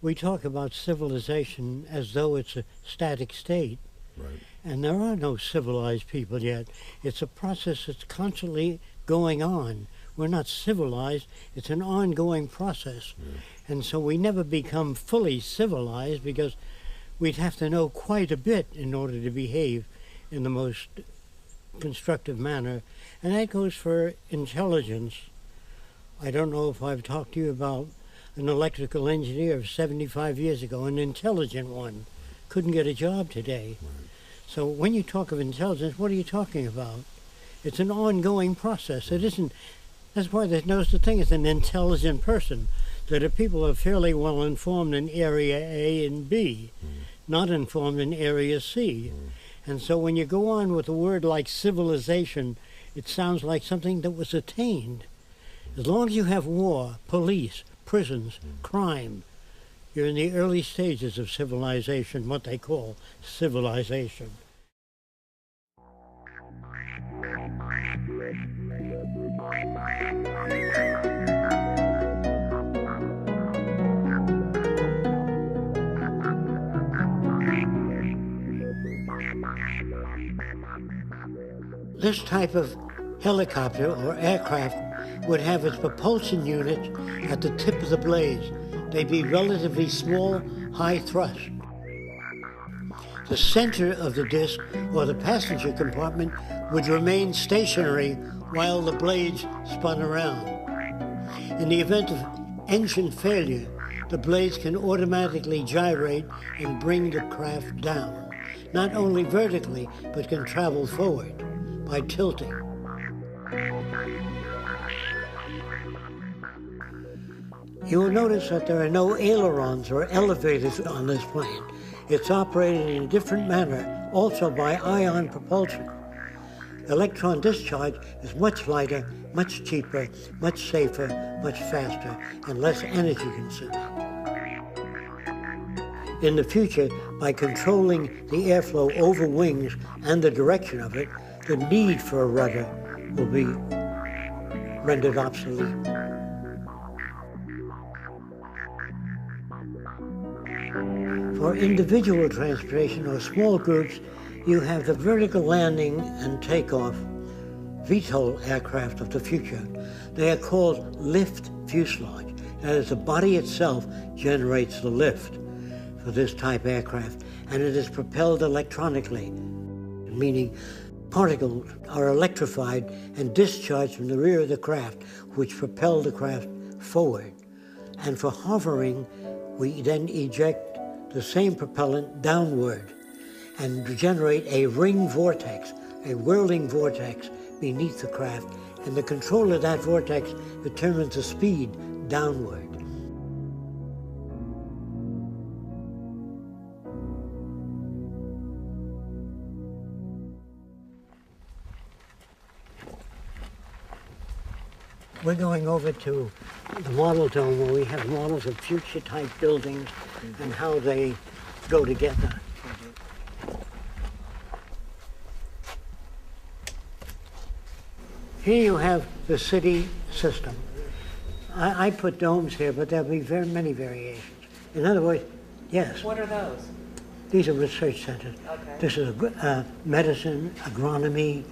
We talk about civilization as though it's a static state. Right. And there are no civilized people yet. It's a process that's constantly going on. We're not civilized, it's an ongoing process. Yeah. And so we never become fully civilized because we'd have to know quite a bit in order to behave in the most constructive manner. And that goes for intelligence. I don't know if I've talked to you about an electrical engineer of 75 years ago, an intelligent one, couldn't get a job today. Right. So when you talk of intelligence, what are you talking about? It's an ongoing process. It isn't, that's why there's no such thing as an intelligent person. That if people are fairly well informed in area A and B, not informed in area C. And so when you go on with a word like civilization, it sounds like something that was attained. As long as you have war, police, prisons, crime, you're in the early stages of civilization, what they call civilization. This type of helicopter or aircraft would have its propulsion unit at the tip of the blades. They'd be relatively small, high thrust. The center of the disc, or the passenger compartment, would remain stationary while the blades spun around. In the event of engine failure, the blades can automatically gyrate and bring the craft down, not only vertically, but can travel forward by tilting. You will notice that there are no ailerons or elevators on this plane. It's operated in a different manner, also by ion propulsion. Electron discharge is much lighter, much cheaper, much safer, much faster, and less energy consuming. In the future, by controlling the airflow over wings and the direction of it, the need for a rudder will be rendered obsolete. For individual transportation or small groups, you have the vertical landing and takeoff VTOL aircraft of the future. They are called lift fuselage. That is, the body itself generates the lift for this type aircraft, and it is propelled electronically, meaning particles are electrified and discharged from the rear of the craft, which propel the craft forward. And for hovering, we then eject the same propellant downward and generate a ring vortex, a whirling vortex beneath the craft, and the control of that vortex determines the speed downward. We're going over to the model dome where we have models of future type buildings and how they go together. Here you have the city system. I put domes here, but there'll be very many variations. In other words, yes. What are those? These are research centers. Okay. This is medicine, agronomy,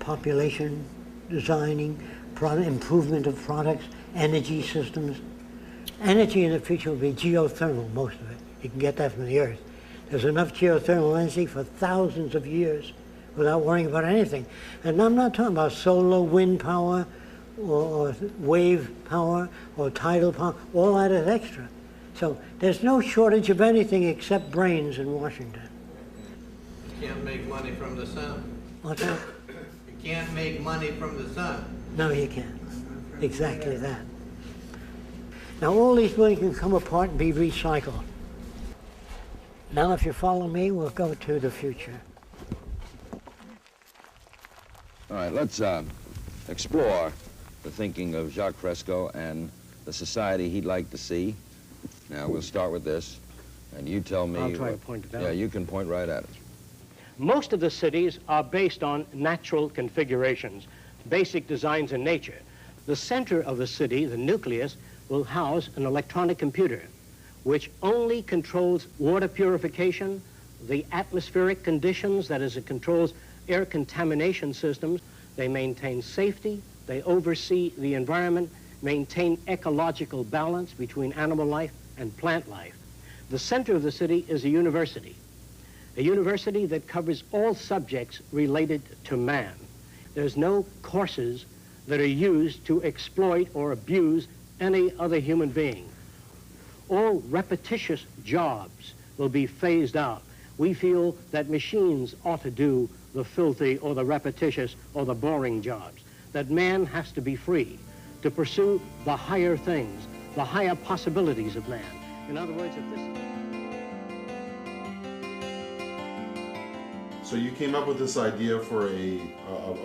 population designing, improvement of products, energy systems. Energy in the future will be geothermal, most of it. You can get that from the earth. There's enough geothermal energy for thousands of years without worrying about anything. And I'm not talking about solar, wind power, or wave power, or tidal power. All that is extra. So there's no shortage of anything except brains in Washington. You can't make money from the sun. What's that? You can't make money from the sun. No, you can't. Exactly that. Now all these buildings can come apart and be recycled. Now if you follow me, we'll go to the future. All right, let's explore the thinking of Jacques Fresco and the society he'd like to see. Now, we'll start with this, and you tell me... I'll try to point it out. Yeah, you can point right at it. Most of the cities are based on natural configurations, basic designs in nature. The center of the city, the nucleus, will house an electronic computer, which only controls water purification, the atmospheric conditions, that is, it controls air contamination systems. They maintain safety, they oversee the environment, maintain ecological balance between animal life and plant life. The center of the city is a university that covers all subjects related to man. There's no courses that are used to exploit or abuse any other human being. All repetitious jobs will be phased out. We feel that machines ought to do the filthy or the repetitious or the boring jobs, that man has to be free to pursue the higher things, the higher possibilities of man. In other words, if this... So you came up with this idea for a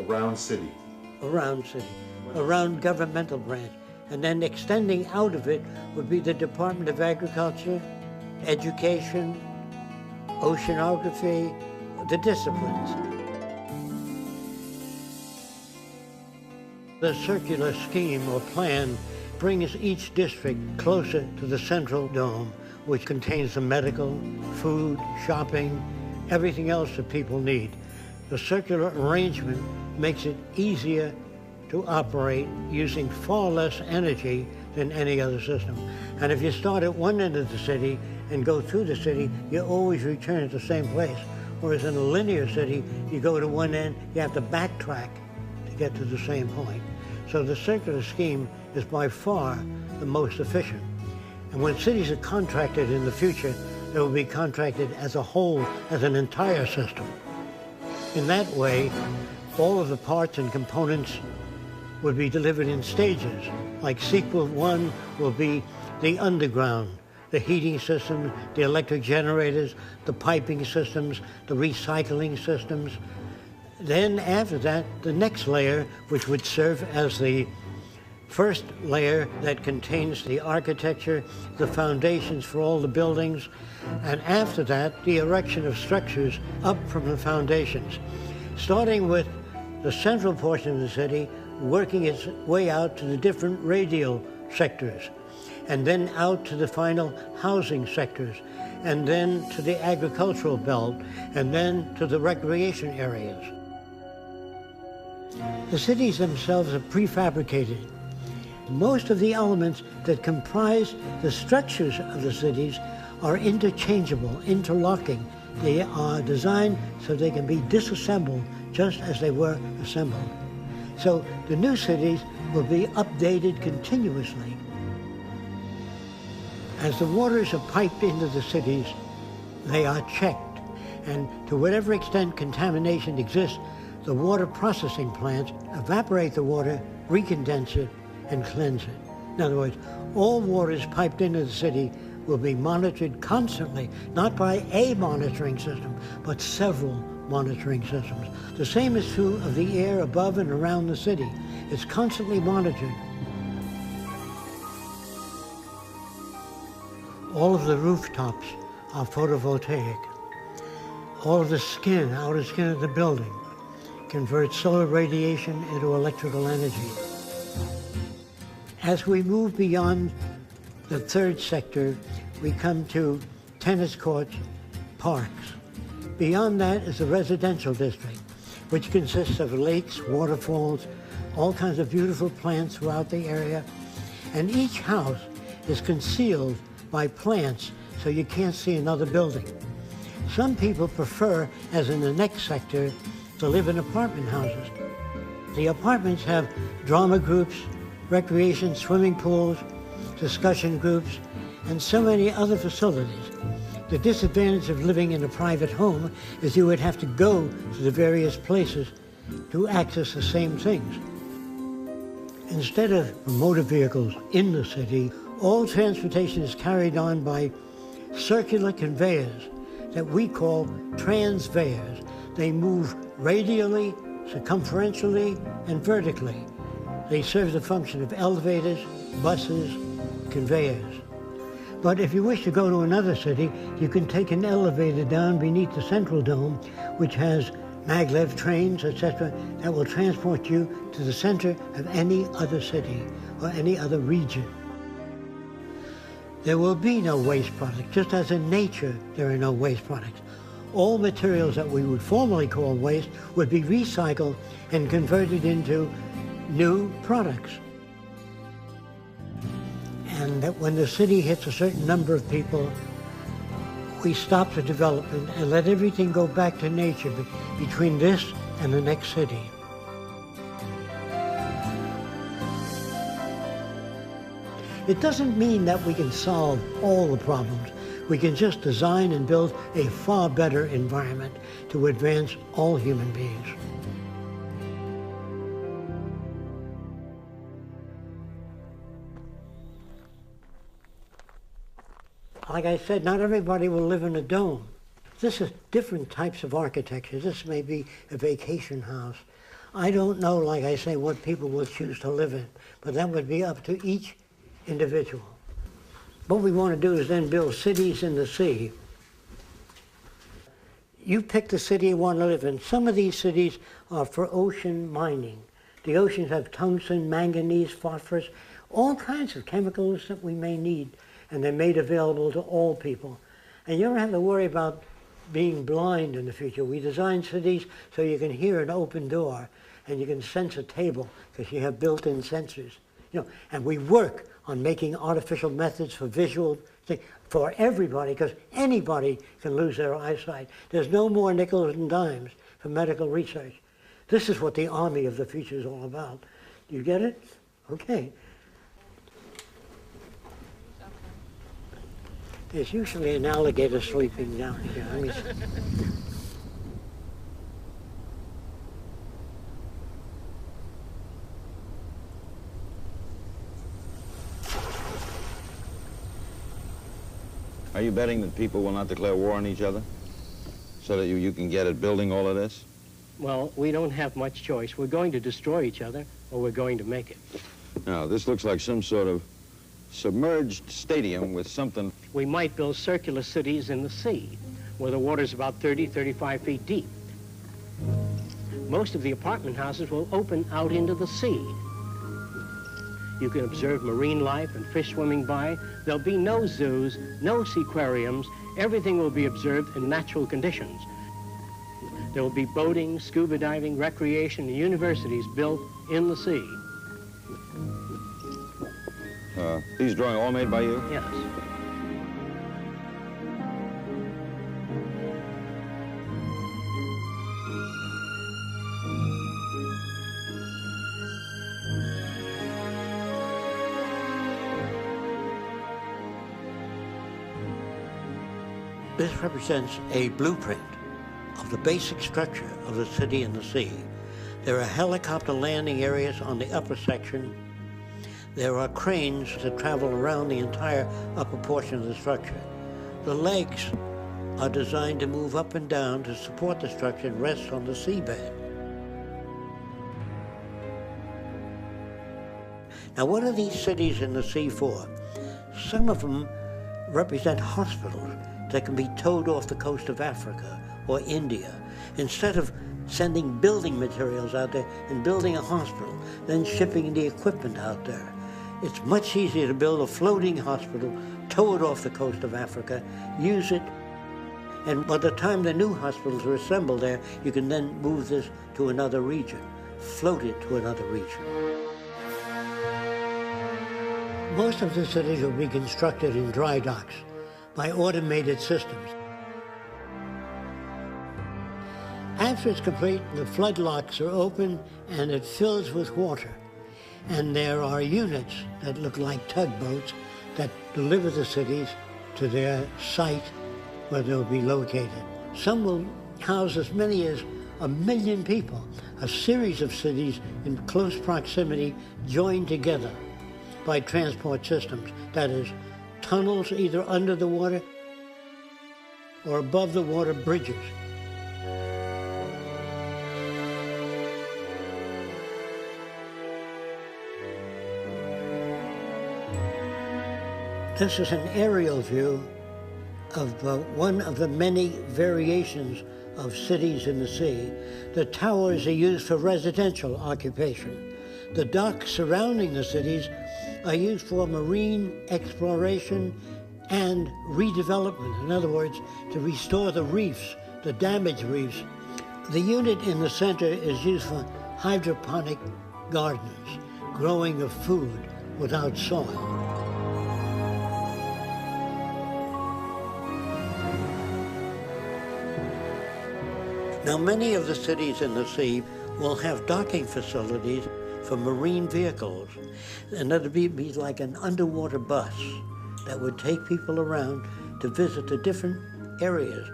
round city. A round city, a round governmental branch. And then extending out of it would be the Department of Agriculture, Education, Oceanography, the disciplines. The circular scheme or plan brings each district closer to the central dome, which contains the medical, food, shopping, everything else that people need. The circular arrangement makes it easier to operate using far less energy than any other system. And if you start at one end of the city and go through the city, you always return to the same place. Whereas in a linear city, you go to one end, you have to backtrack to get to the same point. So the circular scheme is by far the most efficient. And when cities are contracted in the future, they will be contracted as a whole, as an entire system. In that way, all of the parts and components would be delivered in stages. Like sequel 1 will be the underground, the heating systems, the electric generators, the piping systems, the recycling systems. Then after that, the next layer, which would serve as the first layer that contains the architecture, the foundations for all the buildings, and after that, the erection of structures up from the foundations, starting with the central portion of the city, working its way out to the different radial sectors, and then out to the final housing sectors, and then to the agricultural belt, and then to the recreation areas. The cities themselves are prefabricated. Most of the elements that comprise the structures of the cities are interchangeable, interlocking. They are designed so they can be disassembled just as they were assembled. So the new cities will be updated continuously. As the waters are piped into the cities, they are checked. And to whatever extent contamination exists, the water processing plants evaporate the water, recondense it, and cleanse it. In other words, all waters piped into the city will be monitored constantly, not by a monitoring system, but several monitoring systems. The same is true of the air above and around the city. It's constantly monitored. All of the rooftops are photovoltaic. All of the outer skin of the building, converts solar radiation into electrical energy. As we move beyond the third sector, we come to tennis courts, parks. Beyond that is the residential district, which consists of lakes, waterfalls, all kinds of beautiful plants throughout the area. And each house is concealed by plants so you can't see another building. Some people prefer, as in the next sector, to live in apartment houses. The apartments have drama groups, recreation swimming pools, discussion groups, and so many other facilities. The disadvantage of living in a private home is you would have to go to the various places to access the same things. Instead of motor vehicles in the city, all transportation is carried on by circular conveyors that we call transveyors. They move radially, circumferentially, and vertically. They serve the function of elevators, buses, conveyors. But if you wish to go to another city, you can take an elevator down beneath the Central Dome, which has maglev trains, etc., that will transport you to the center of any other city or any other region. There will be no waste products, just as in nature there are no waste products. All materials that we would formerly call waste would be recycled and converted into new products. And that when the city hits a certain number of people, we stop the development and let everything go back to nature between this and the next city. It doesn't mean that we can solve all the problems. We can just design and build a far better environment to advance all human beings. Like I said, not everybody will live in a dome. This is different types of architecture. This may be a vacation house. I don't know, like I say, what people will choose to live in, but that would be up to each individual. What we want to do is then build cities in the sea. You pick the city you want to live in. Some of these cities are for ocean mining. The oceans have tungsten, manganese, phosphorus, all kinds of chemicals that we may need, and they're made available to all people. And you don't have to worry about being blind in the future. We design cities so you can hear an open door and you can sense a table because you have built-in sensors. And we work on making artificial methods for visual things for everybody, because anybody can lose their eyesight. There's no more nickels and dimes for medical research. This is what the army of the future is all about. Do you get it? Okay. There's usually an alligator sleeping down here. Let me see. Are you betting that people will not declare war on each other so that you can get at building all of this? Well, we don't have much choice. We're going to destroy each other, or we're going to make it. Now, this looks like some sort of submerged stadium with something. We might build circular cities in the sea, where the water's about 30, 35 feet deep. Most of the apartment houses will open out into the sea. You can observe marine life and fish swimming by. There'll be no zoos, no seaquariums. Everything will be observed in natural conditions. There will be boating, scuba diving, recreation, and universities built in the sea. These drawings all made by you? Yes. This represents a blueprint of the basic structure of the city in the sea. There are helicopter landing areas on the upper section. There are cranes that travel around the entire upper portion of the structure. The legs are designed to move up and down to support the structure and rest on the seabed. Now, what are these cities in the sea for? Some of them represent hospitals that can be towed off the coast of Africa or India. Instead of sending building materials out there and building a hospital, then shipping the equipment out there, it's much easier to build a floating hospital, tow it off the coast of Africa, use it, and by the time the new hospitals are assembled there, you can then move this to another region, float it to another region. Most of the cities will be constructed in dry docks by automated systems. After it's complete, the flood locks are open and it fills with water. And there are units that look like tugboats that deliver the cities to their site where they'll be located. Some will house as many as 1 million people, a series of cities in close proximity joined together by transport systems. That is, tunnels either under the water or above the water bridges. This is an aerial view of one of the many variations of cities in the sea. The towers are used for residential occupation. The docks surrounding the cities are used for marine exploration and redevelopment. In other words, to restore the reefs, the damaged reefs. The unit in the center is used for hydroponic gardens, growing of food without soil. Now, many of the cities in the sea will have docking facilities for marine vehicles, and that'd be like an underwater bus that would take people around to visit the different areas.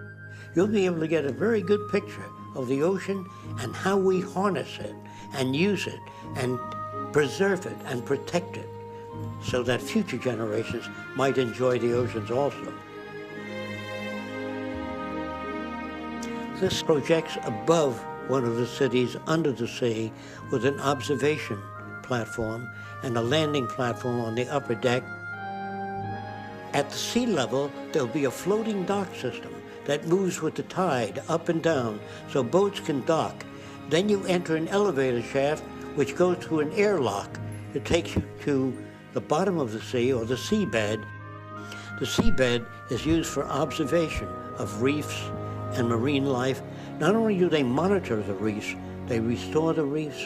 You'll be able to get a very good picture of the ocean and how we harness it and use it and preserve it and protect it so that future generations might enjoy the oceans also. This projects above one of the cities under the sea with an observation platform and a landing platform on the upper deck. At the sea level, there'll be a floating dock system that moves with the tide up and down so boats can dock. Then you enter an elevator shaft which goes to an airlock. It takes you to the bottom of the sea or the seabed. The seabed is used for observation of reefs and marine life. Not only do they monitor the reefs, they restore the reefs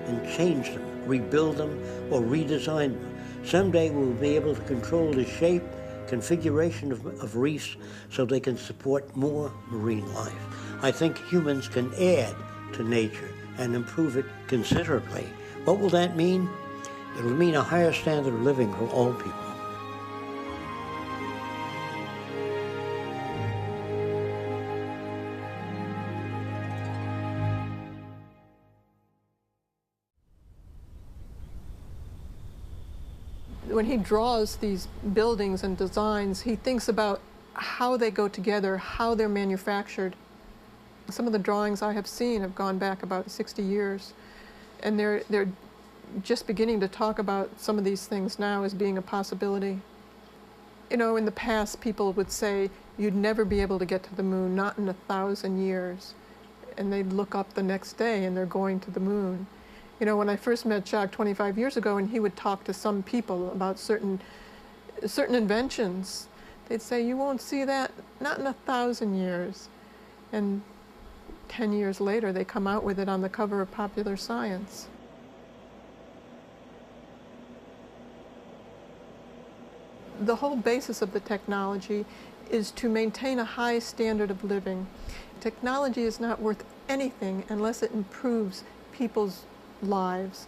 and change them, rebuild them, or redesign them. Someday we'll be able to control the shape, configuration of reefs so they can support more marine life. I think humans can add to nature and improve it considerably. What will that mean? It'll mean a higher standard of living for all people. When he draws these buildings and designs, he thinks about how they go together, how they're manufactured, Some of the drawings I have seen have gone back about 60 years, and they're just beginning to talk about some of these things now as being a possibility. You know, in the past, people would say, you'd never be able to get to the moon, not in 1,000 years. And they'd look up the next day and they're going to the moon. You know, when I first met Jacques 25 years ago, and he would talk to some people about certain inventions, they'd say, you won't see that, not in 1,000 years. And 10 years later, they come out with it on the cover of Popular Science. The whole basis of the technology is to maintain a high standard of living. Technology is not worth anything unless it improves people's lives.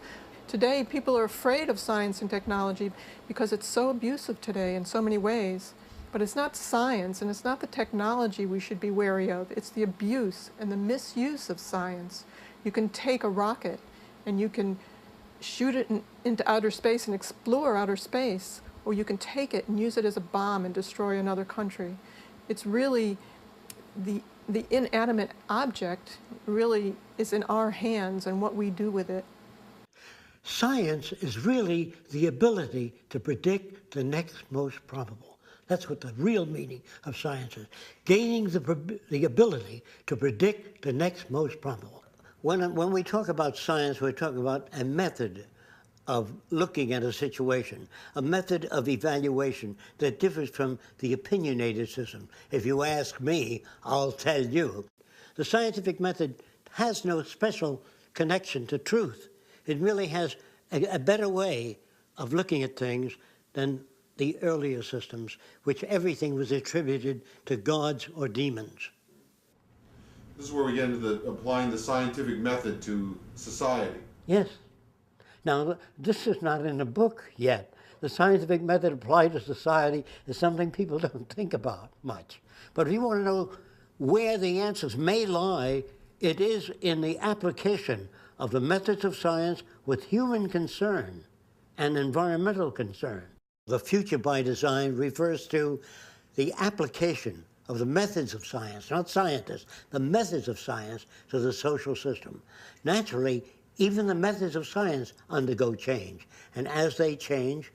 Today, people are afraid of science and technology because it's so abusive today in so many ways. But it's not science and it's not the technology we should be wary of. It's the abuse and the misuse of science. You can take a rocket and you can shoot it into outer space and explore outer space, or you can take it and use it as a bomb and destroy another country. It's really the inanimate object really is in our hands and what we do with it. Science is really the ability to predict the next most probable. That's what the real meaning of science is. Gaining the ability to predict the next most probable. When we talk about science, we're talking about a method of looking at a situation, a method of evaluation that differs from the opinionated system. If you ask me, I'll tell you. The scientific method has no special connection to truth. It really has a better way of looking at things than the earlier systems, which everything was attributed to gods or demons. This is where we get into applying the scientific method to society. Yes. Now, this is not in the book yet. The scientific method applied to society is something people don't think about much. But if you want to know where the answers may lie, it is in the application of the methods of science with human concern and environmental concern. The future by design refers to the application of the methods of science, not scientists, the methods of science to the social system. Naturally, even the methods of science undergo change, and as they change,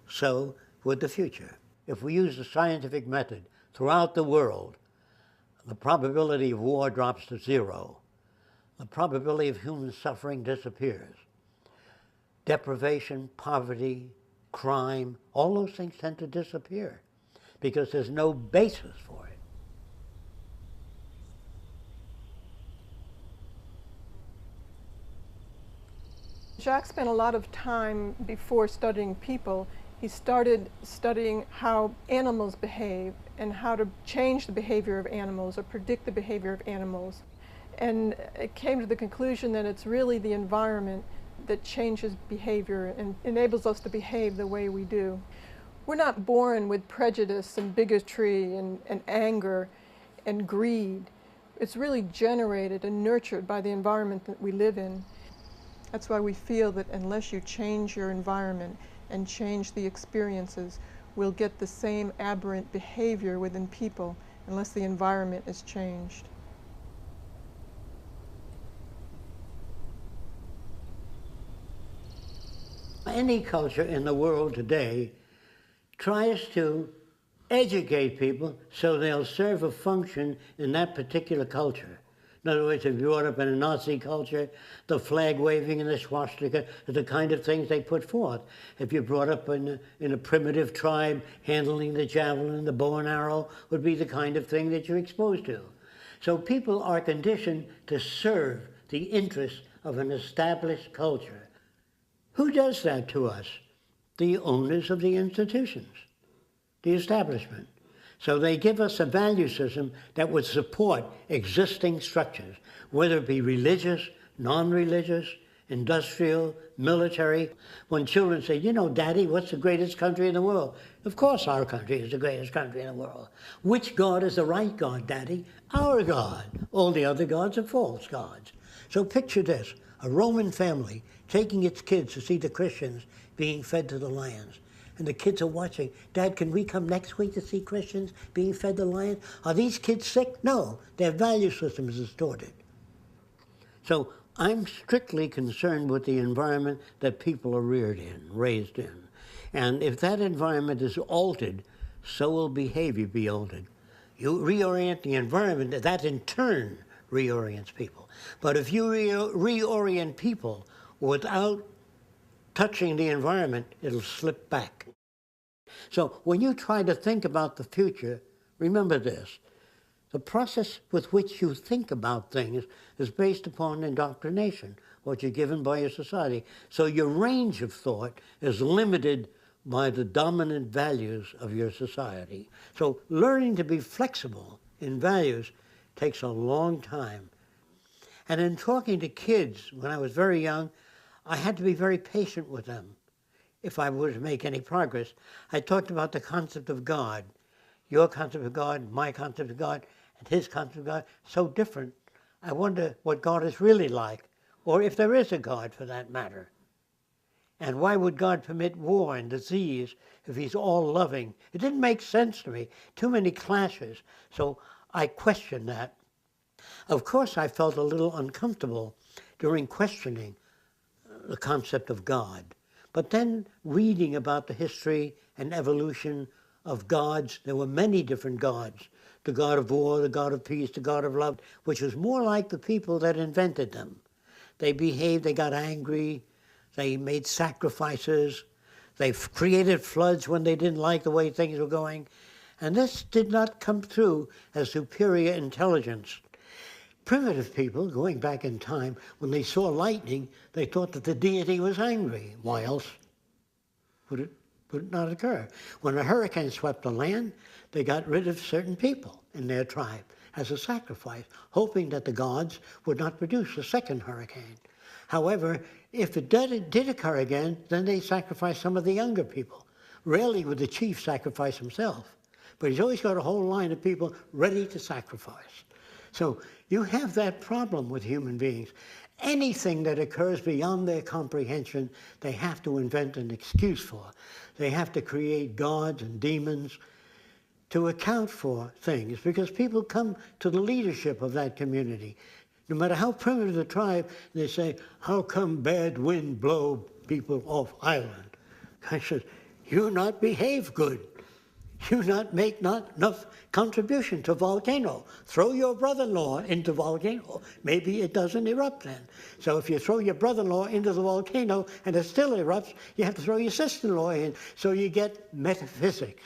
so would the future. If we use the scientific method throughout the world, the probability of war drops to zero. The probability of human suffering disappears. Deprivation, poverty, crime, all those things tend to disappear because there's no basis for it. Jacques spent a lot of time before studying people. He started studying how animals behave and how to change the behavior of animals or predict the behavior of animals. And it came to the conclusion that it's really the environment that changes behavior and enables us to behave the way we do. We're not born with prejudice and bigotry and anger and greed. It's really generated and nurtured by the environment that we live in. That's why we feel that unless you change your environment and change the experiences, we'll get the same aberrant behavior within people unless the environment is changed. Any culture in the world today tries to educate people so they'll serve a function in that particular culture. In other words, if you're brought up in a Nazi culture, the flag waving and the swastika are the kind of things they put forth. If you're brought up in a primitive tribe, handling the javelin, the bow and arrow would be the kind of thing that you're exposed to. So people are conditioned to serve the interests of an established culture. Who does that to us? The owners of the institutions, the establishment. So they give us a value system that would support existing structures, whether it be religious, non-religious, industrial, military. When children say, you know, Daddy, what's the greatest country in the world? Of course our country is the greatest country in the world. Which God is the right God, Daddy? Our God. All the other gods are false gods. So picture this, a Roman family taking its kids to see the Christians being fed to the lions. and the kids are watching. Dad, can we come next week to see Christians being fed the lion? Are these kids sick? No, their value system is distorted. So I'm strictly concerned with the environment that people are reared in, raised in. And if that environment is altered, so will behavior be altered. You reorient the environment, that in turn reorients people. But if you reorient people without touching the environment, it'll slip back. So when you try to think about the future, remember this. The process with which you think about things is based upon indoctrination, what you're given by your society. So your range of thought is limited by the dominant values of your society. So learning to be flexible in values takes a long time. And in talking to kids when I was very young, I had to be very patient with them if I were to make any progress. I talked about the concept of God. Your concept of God, my concept of God, and his concept of God, so different. I wonder what God is really like, or if there is a God for that matter. And why would God permit war and disease if he's all-loving? It didn't make sense to me. Too many clashes. So I questioned that. Of course, I felt a little uncomfortable during questioning the concept of God. But then reading about the history and evolution of gods, there were many different gods. The god of war, the god of peace, the god of love, which was more like the people that invented them. They behaved, they got angry, they made sacrifices, they created floods when they didn't like the way things were going. And this did not come through as superior intelligence. Primitive people, going back in time, when they saw lightning, they thought that the deity was angry. Why else would it not occur? When a hurricane swept the land, they got rid of certain people in their tribe as a sacrifice, hoping that the gods would not produce a second hurricane. However, if it did occur again, then they sacrificed some of the younger people. Rarely would the chief sacrifice himself, but he's always got a whole line of people ready to sacrifice. So you have that problem with human beings. Anything that occurs beyond their comprehension, they have to invent an excuse for. They have to create gods and demons to account for things, because people come to the leadership of that community. No matter how primitive the tribe, they say, how come bad wind blow people off island? I said, you not behave good. You not make not enough contribution to volcano. Throw your brother-in-law into volcano. Maybe it doesn't erupt then. So if you throw your brother-in-law into the volcano and it still erupts, you have to throw your sister-in-law in. So you get metaphysics,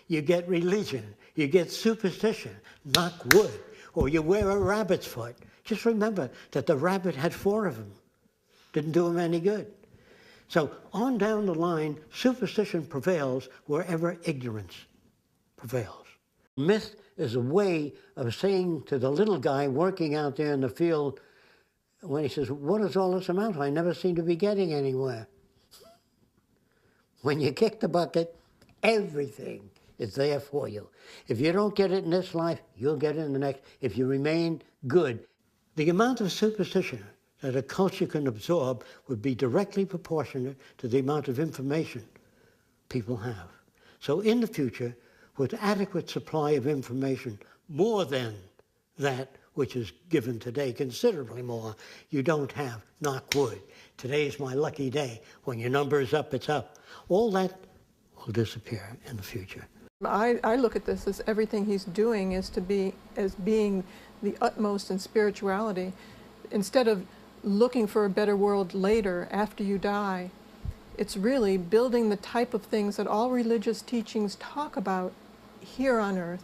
you get religion, you get superstition, knock wood, or you wear a rabbit's foot. Just remember that the rabbit had 4 of them. Didn't do him any good. So on down the line, superstition prevails wherever ignorance prevails. Myth is a way of saying to the little guy working out there in the field, when he says, what does all this amount to? I never seem to be getting anywhere. When you kick the bucket, everything is there for you. If you don't get it in this life, you'll get it in the next, if you remain good. The amount of superstition that a culture can absorb would be directly proportionate to the amount of information people have. So in the future, with adequate supply of information, more than that which is given today, considerably more, you don't have, knock wood, today's my lucky day, when your number is up, it's up. All that will disappear in the future. I look at this as everything he's doing is to be as being the utmost in spirituality. Instead of looking for a better world later, after you die, it's really building the type of things that all religious teachings talk about here on earth.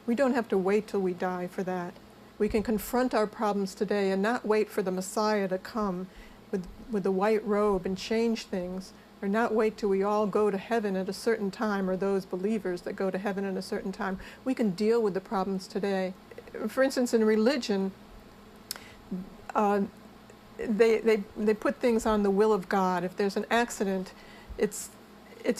We don't have to wait till we die for that. We can confront our problems today and not wait for the Messiah to come with the white robe and change things, or not wait till we all go to heaven at a certain time, or those believers that go to heaven at a certain time. We can deal with the problems today. For instance, in religion, they put things on the will of God. If there's an accident, it's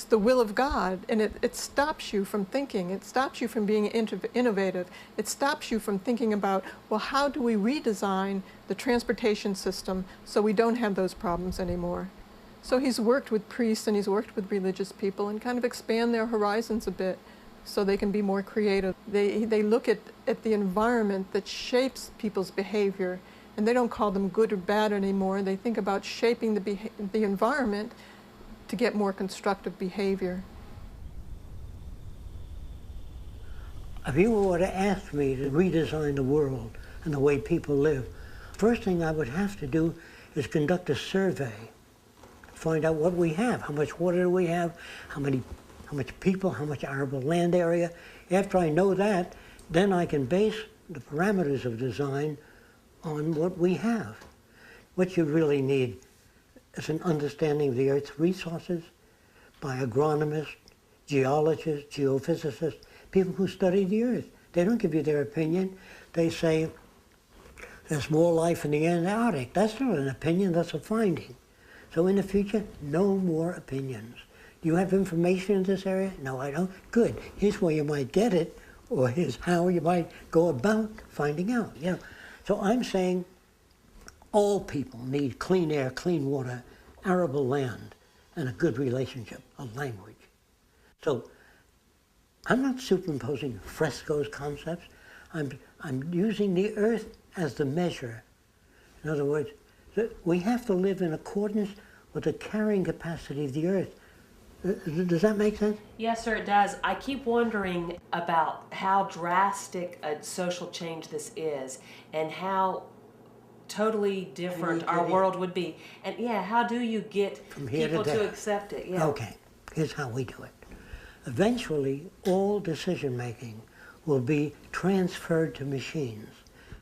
the will of God, and it stops you from thinking. It stops you from being innovative. It stops you from thinking about, well, how do we redesign the transportation system so we don't have those problems anymore? So he's worked with priests and he's worked with religious people and kind of expand their horizons a bit so they can be more creative. They look at the environment that shapes people's behavior, and they don't call them good or bad anymore. They think about shaping the environment to get more constructive behavior. If you were to ask me to redesign the world and the way people live, first thing I would have to do is conduct a survey, find out what we have, how much water do we have, how much people, how much arable land area. After I know that, then I can base the parameters of design on what we have. What you really need is an understanding of the Earth's resources by agronomists, geologists, geophysicists, people who study the Earth. They don't give you their opinion. They say there's more life in the Antarctic. That's not an opinion, that's a finding. So in the future, no more opinions. Do you have information in this area? No, I don't. Good. Here's where you might get it, or here's how you might go about finding out. You know, so I'm saying all people need clean air, clean water, arable land, and a good relationship, a language. So I'm not superimposing Fresco's concepts. I'm using the Earth as the measure. In other words, we have to live in accordance with the carrying capacity of the Earth. Does that make sense? Yes, sir, it does. I keep wondering about how drastic a social change this is and how totally different our world would be. And yeah, how do you get people to accept it? Yeah. Okay, here's how we do it. Eventually, all decision-making will be transferred to machines.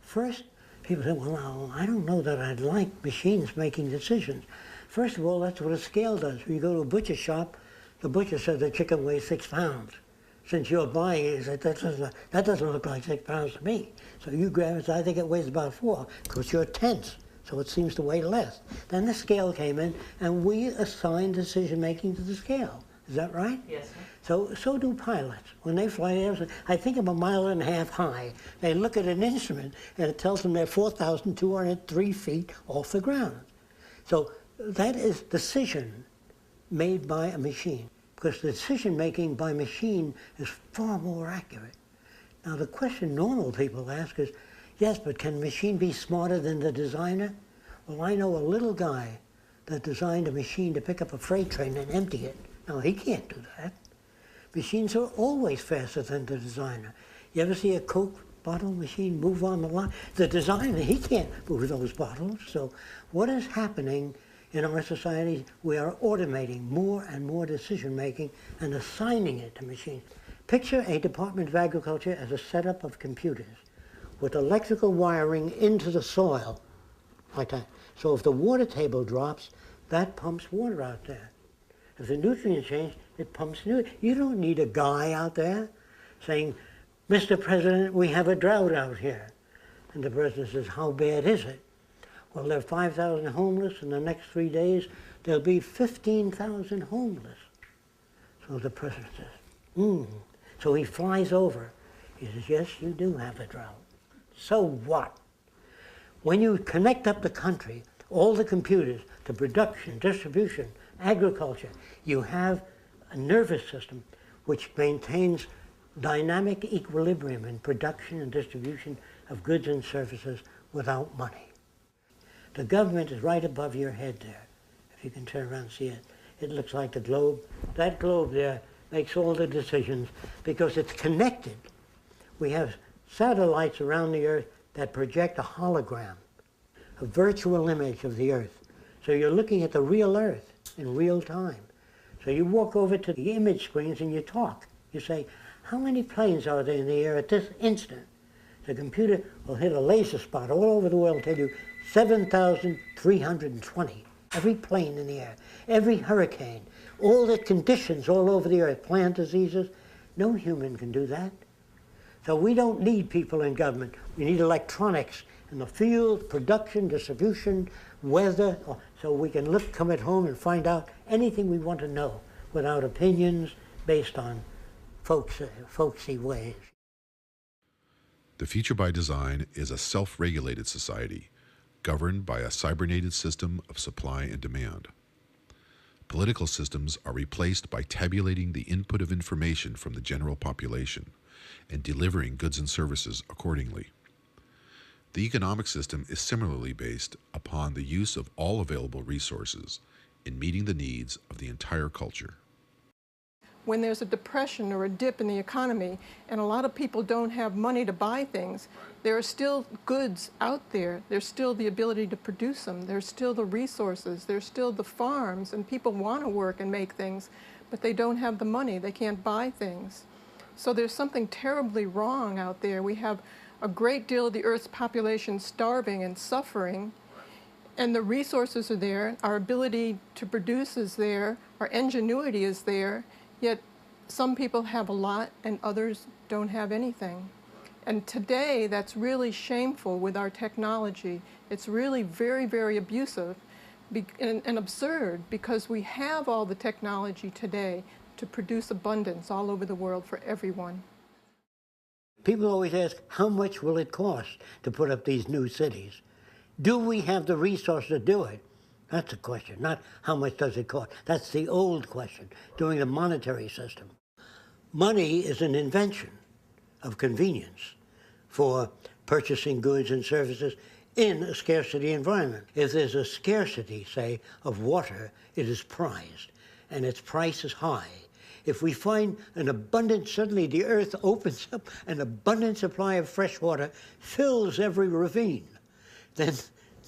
First, people say, well, I don't know that I'd like machines making decisions. First of all, that's what a scale does. When you go to a butcher shop, the butcher says the chicken weighs 6 pounds. Since you're buying it, you say, that doesn't look like 6 pounds to me. So you grab it and say, I think it weighs about 4, because you're tense, so it seems to weigh less. Then the scale came in, and we assigned decision-making to the scale. Is that right? Yes, sir. So do pilots. When they fly, I think I'm 1.5 miles high. They look at an instrument, and it tells them they're 4,203 feet off the ground. So that is decision made by a machine, because the decision-making by machine is far more accurate. Now, the question normal people ask is, yes, but can the machine be smarter than the designer? Well, I know a little guy that designed a machine to pick up a freight train and empty it. Now, he can't do that. Machines are always faster than the designer. You ever see a Coke bottle machine move on the line? The designer, he can't move those bottles. So what is happening in our society? We are automating more and more decision-making and assigning it to machines. Picture a Department of Agriculture as a setup of computers with electrical wiring into the soil, like that. So if the water table drops, that pumps water out there. If the nutrients change, it pumps nutrients. You don't need a guy out there saying, Mr. President, we have a drought out here. And the president says, how bad is it? Well, there are 5,000 homeless. In the next 3 days, there'll be 15,000 homeless. So the president says, So he flies over. He says, yes, you do have a drought. So what? When you connect up the country, all the computers, the production, distribution, agriculture, you have a nervous system which maintains dynamic equilibrium in production and distribution of goods and services without money. The government is right above your head there. If you can turn around and see it, it looks like the globe. That globe there makes all the decisions because it's connected. We have satellites around the Earth that project a hologram, a virtual image of the Earth. So you're looking at the real Earth in real time. So you walk over to the image screens and you talk. You say, how many planes are there in the air at this instant? The computer will hit a laser spot all over the world and tell you 7,320. Every plane in the air, every hurricane, all the conditions all over the Earth, plant diseases. No human can do that. So we don't need people in government. We need electronics in the field, production, distribution, weather, so we can come at home and find out anything we want to know without opinions based on folksy ways. The Future by Design is a self-regulated society governed by a cybernated system of supply and demand. Political systems are replaced by tabulating the input of information from the general population and delivering goods and services accordingly. The economic system is similarly based upon the use of all available resources in meeting the needs of the entire culture. When there's a depression or a dip in the economy and a lot of people don't have money to buy things, there are still goods out there. There's still the ability to produce them. There's still the resources. There's still the farms, and people want to work and make things, but they don't have the money. They can't buy things. So there's something terribly wrong out there. We have a great deal of the Earth's population starving and suffering, and the resources are there. Our ability to produce is there. Our ingenuity is there. Yet some people have a lot and others don't have anything. And today that's really shameful with our technology. It's really very, very abusive and absurd, because we have all the technology today to produce abundance all over the world for everyone. People always ask, how much will it cost to put up these new cities? Do we have the resources to do it? That's the question, not how much does it cost. That's the old question, doing the monetary system. Money is an invention of convenience for purchasing goods and services in a scarcity environment. If there's a scarcity, say, of water, it is prized, and its price is high. If we find an abundant, suddenly the earth opens up, an abundant supply of fresh water fills every ravine, then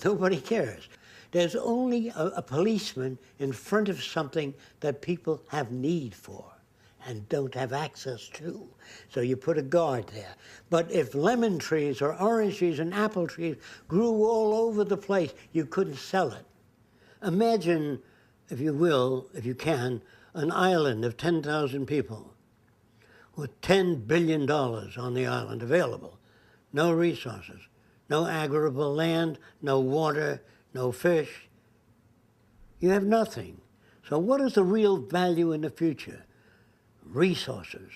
nobody cares. There's only a policeman in front of something that people have need for and don't have access to. So you put a guard there. But if lemon trees or orange trees and apple trees grew all over the place, you couldn't sell it. Imagine, if you will, if you can, an island of 10,000 people with $10 billion on the island available. No resources, no arable land, no water, no fish. You have nothing. So what is the real value in the future? Resources.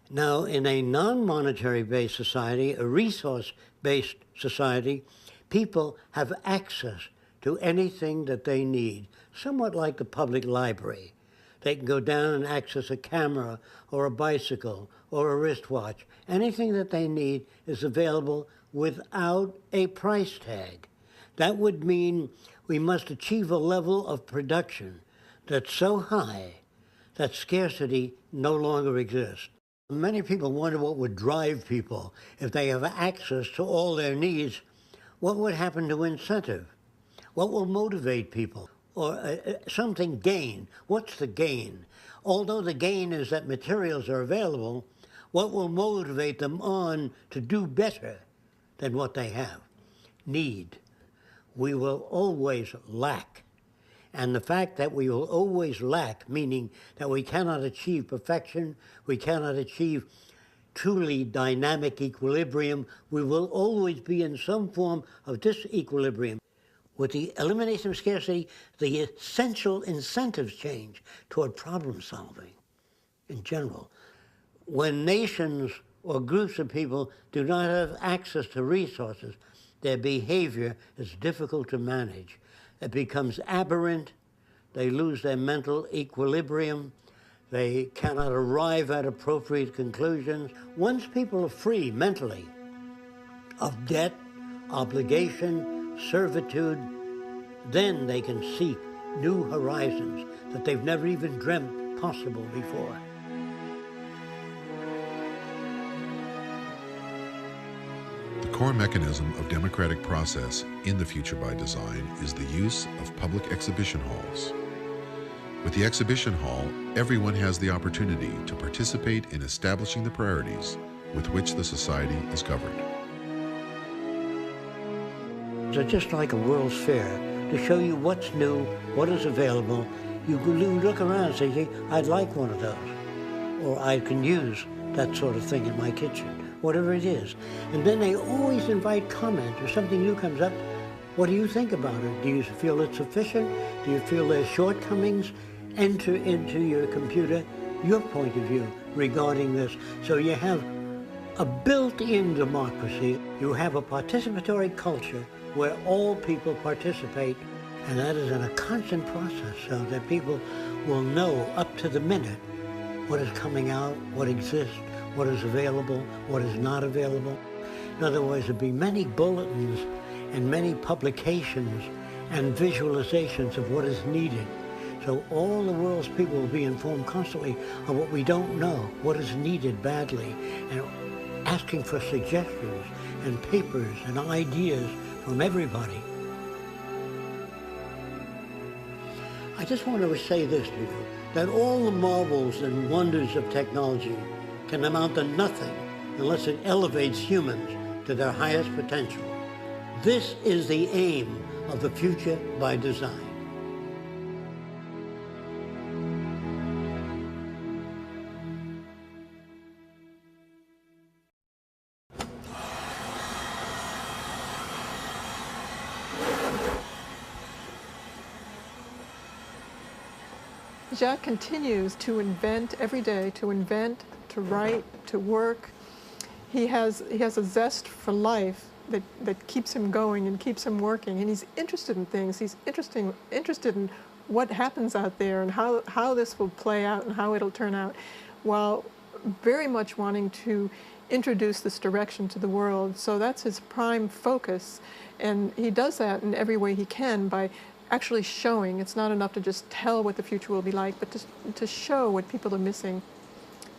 Now, in a non-monetary based society, a resource-based society, people have access to anything that they need, somewhat like the public library. They can go down and access a camera or a bicycle or a wristwatch. Anything that they need is available without a price tag. That would mean we must achieve a level of production that's so high that scarcity no longer exists. Many people wonder what would drive people if they have access to all their needs. What would happen to incentive? What will motivate people? Or something gain. What's the gain? Although the gain is that materials are available, what will motivate them on to do better than what they have? Need. We will always lack. And the fact that we will always lack, meaning that we cannot achieve perfection, we cannot achieve truly dynamic equilibrium, we will always be in some form of disequilibrium. With the elimination of scarcity, the essential incentives change toward problem solving in general. When nations or groups of people do not have access to resources, their behavior is difficult to manage. It becomes aberrant, they lose their mental equilibrium, they cannot arrive at appropriate conclusions. Once people are free mentally of debt, obligation, servitude, then they can seek new horizons that they've never even dreamt possible before. The core mechanism of democratic process in the future by design is the use of public exhibition halls. With the exhibition hall, everyone has the opportunity to participate in establishing the priorities with which the society is governed. So just like a World's Fair, to show you what's new, what is available, you look around and say, hey, I'd like one of those, or I can use that sort of thing in my kitchen, whatever it is. And then they always invite comment or something new comes up. What do you think about it? Do you feel it's sufficient? Do you feel there's shortcomings? Enter into your computer your point of view regarding this. So you have a built-in democracy. You have a participatory culture where all people participate. And that is in a constant process so that people will know up to the minute what is coming out, what exists, what is available, what is not available. In other words, there'll be many bulletins and many publications and visualizations of what is needed. So all the world's people will be informed constantly of what we don't know, what is needed badly, and asking for suggestions and papers and ideas from everybody. I just want to say this to you, that all the marvels and wonders of technology can amount to nothing unless it elevates humans to their highest potential. This is the aim of the future by design. Jacques continues to invent every day, to invent, to write, to work. He has a zest for life that keeps him going and keeps him working, and he's interested in things. He's interested in what happens out there and how this will play out and how it'll turn out, while very much wanting to introduce this direction to the world. So that's his prime focus, and he does that in every way he can by actually showing. It's not enough to just tell what the future will be like, but to show what people are missing.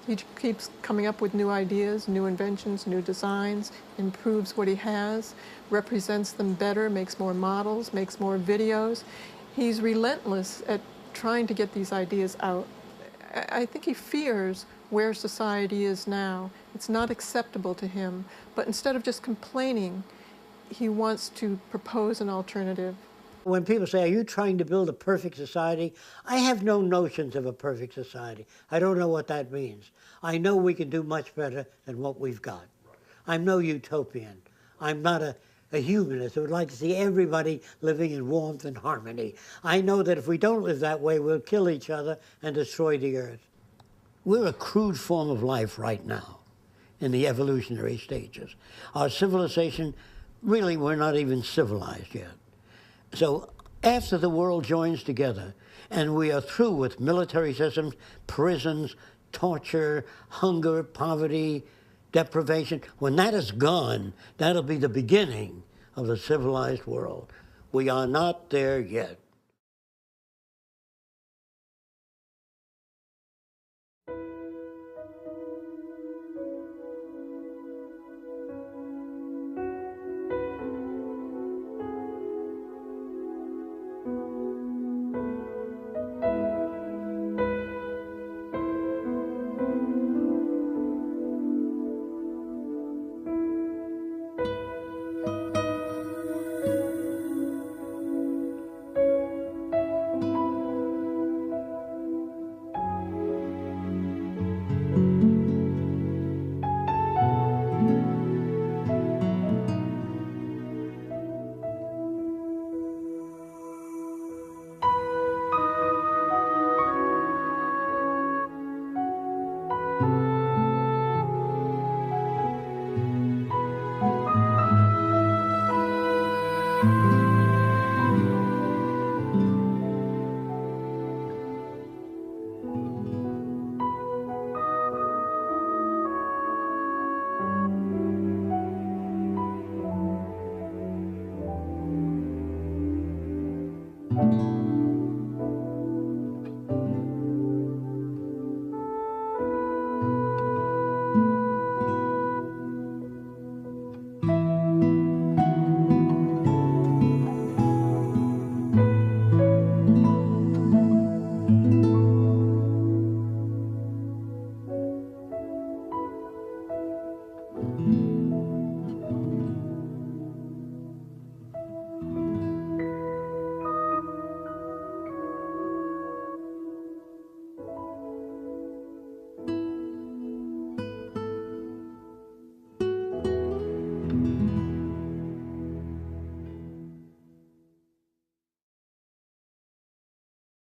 He keeps coming up with new ideas, new inventions, new designs, improves what he has, represents them better, makes more models, makes more videos. He's relentless at trying to get these ideas out. I think he fears where society is now. It's not acceptable to him, but instead of just complaining, he wants to propose an alternative. When people say, are you trying to build a perfect society? I have no notions of a perfect society. I don't know what that means. I know we can do much better than what we've got. I'm no utopian. I'm not a humanist who would like to see everybody living in warmth and harmony. I know that if we don't live that way, we'll kill each other and destroy the earth. We're a crude form of life right now in the evolutionary stages. Our civilization, really, we're not even civilized yet. So after the world joins together and we are through with military systems, prisons, torture, hunger, poverty, deprivation, when that is gone, that'll be the beginning of the civilized world. We are not there yet.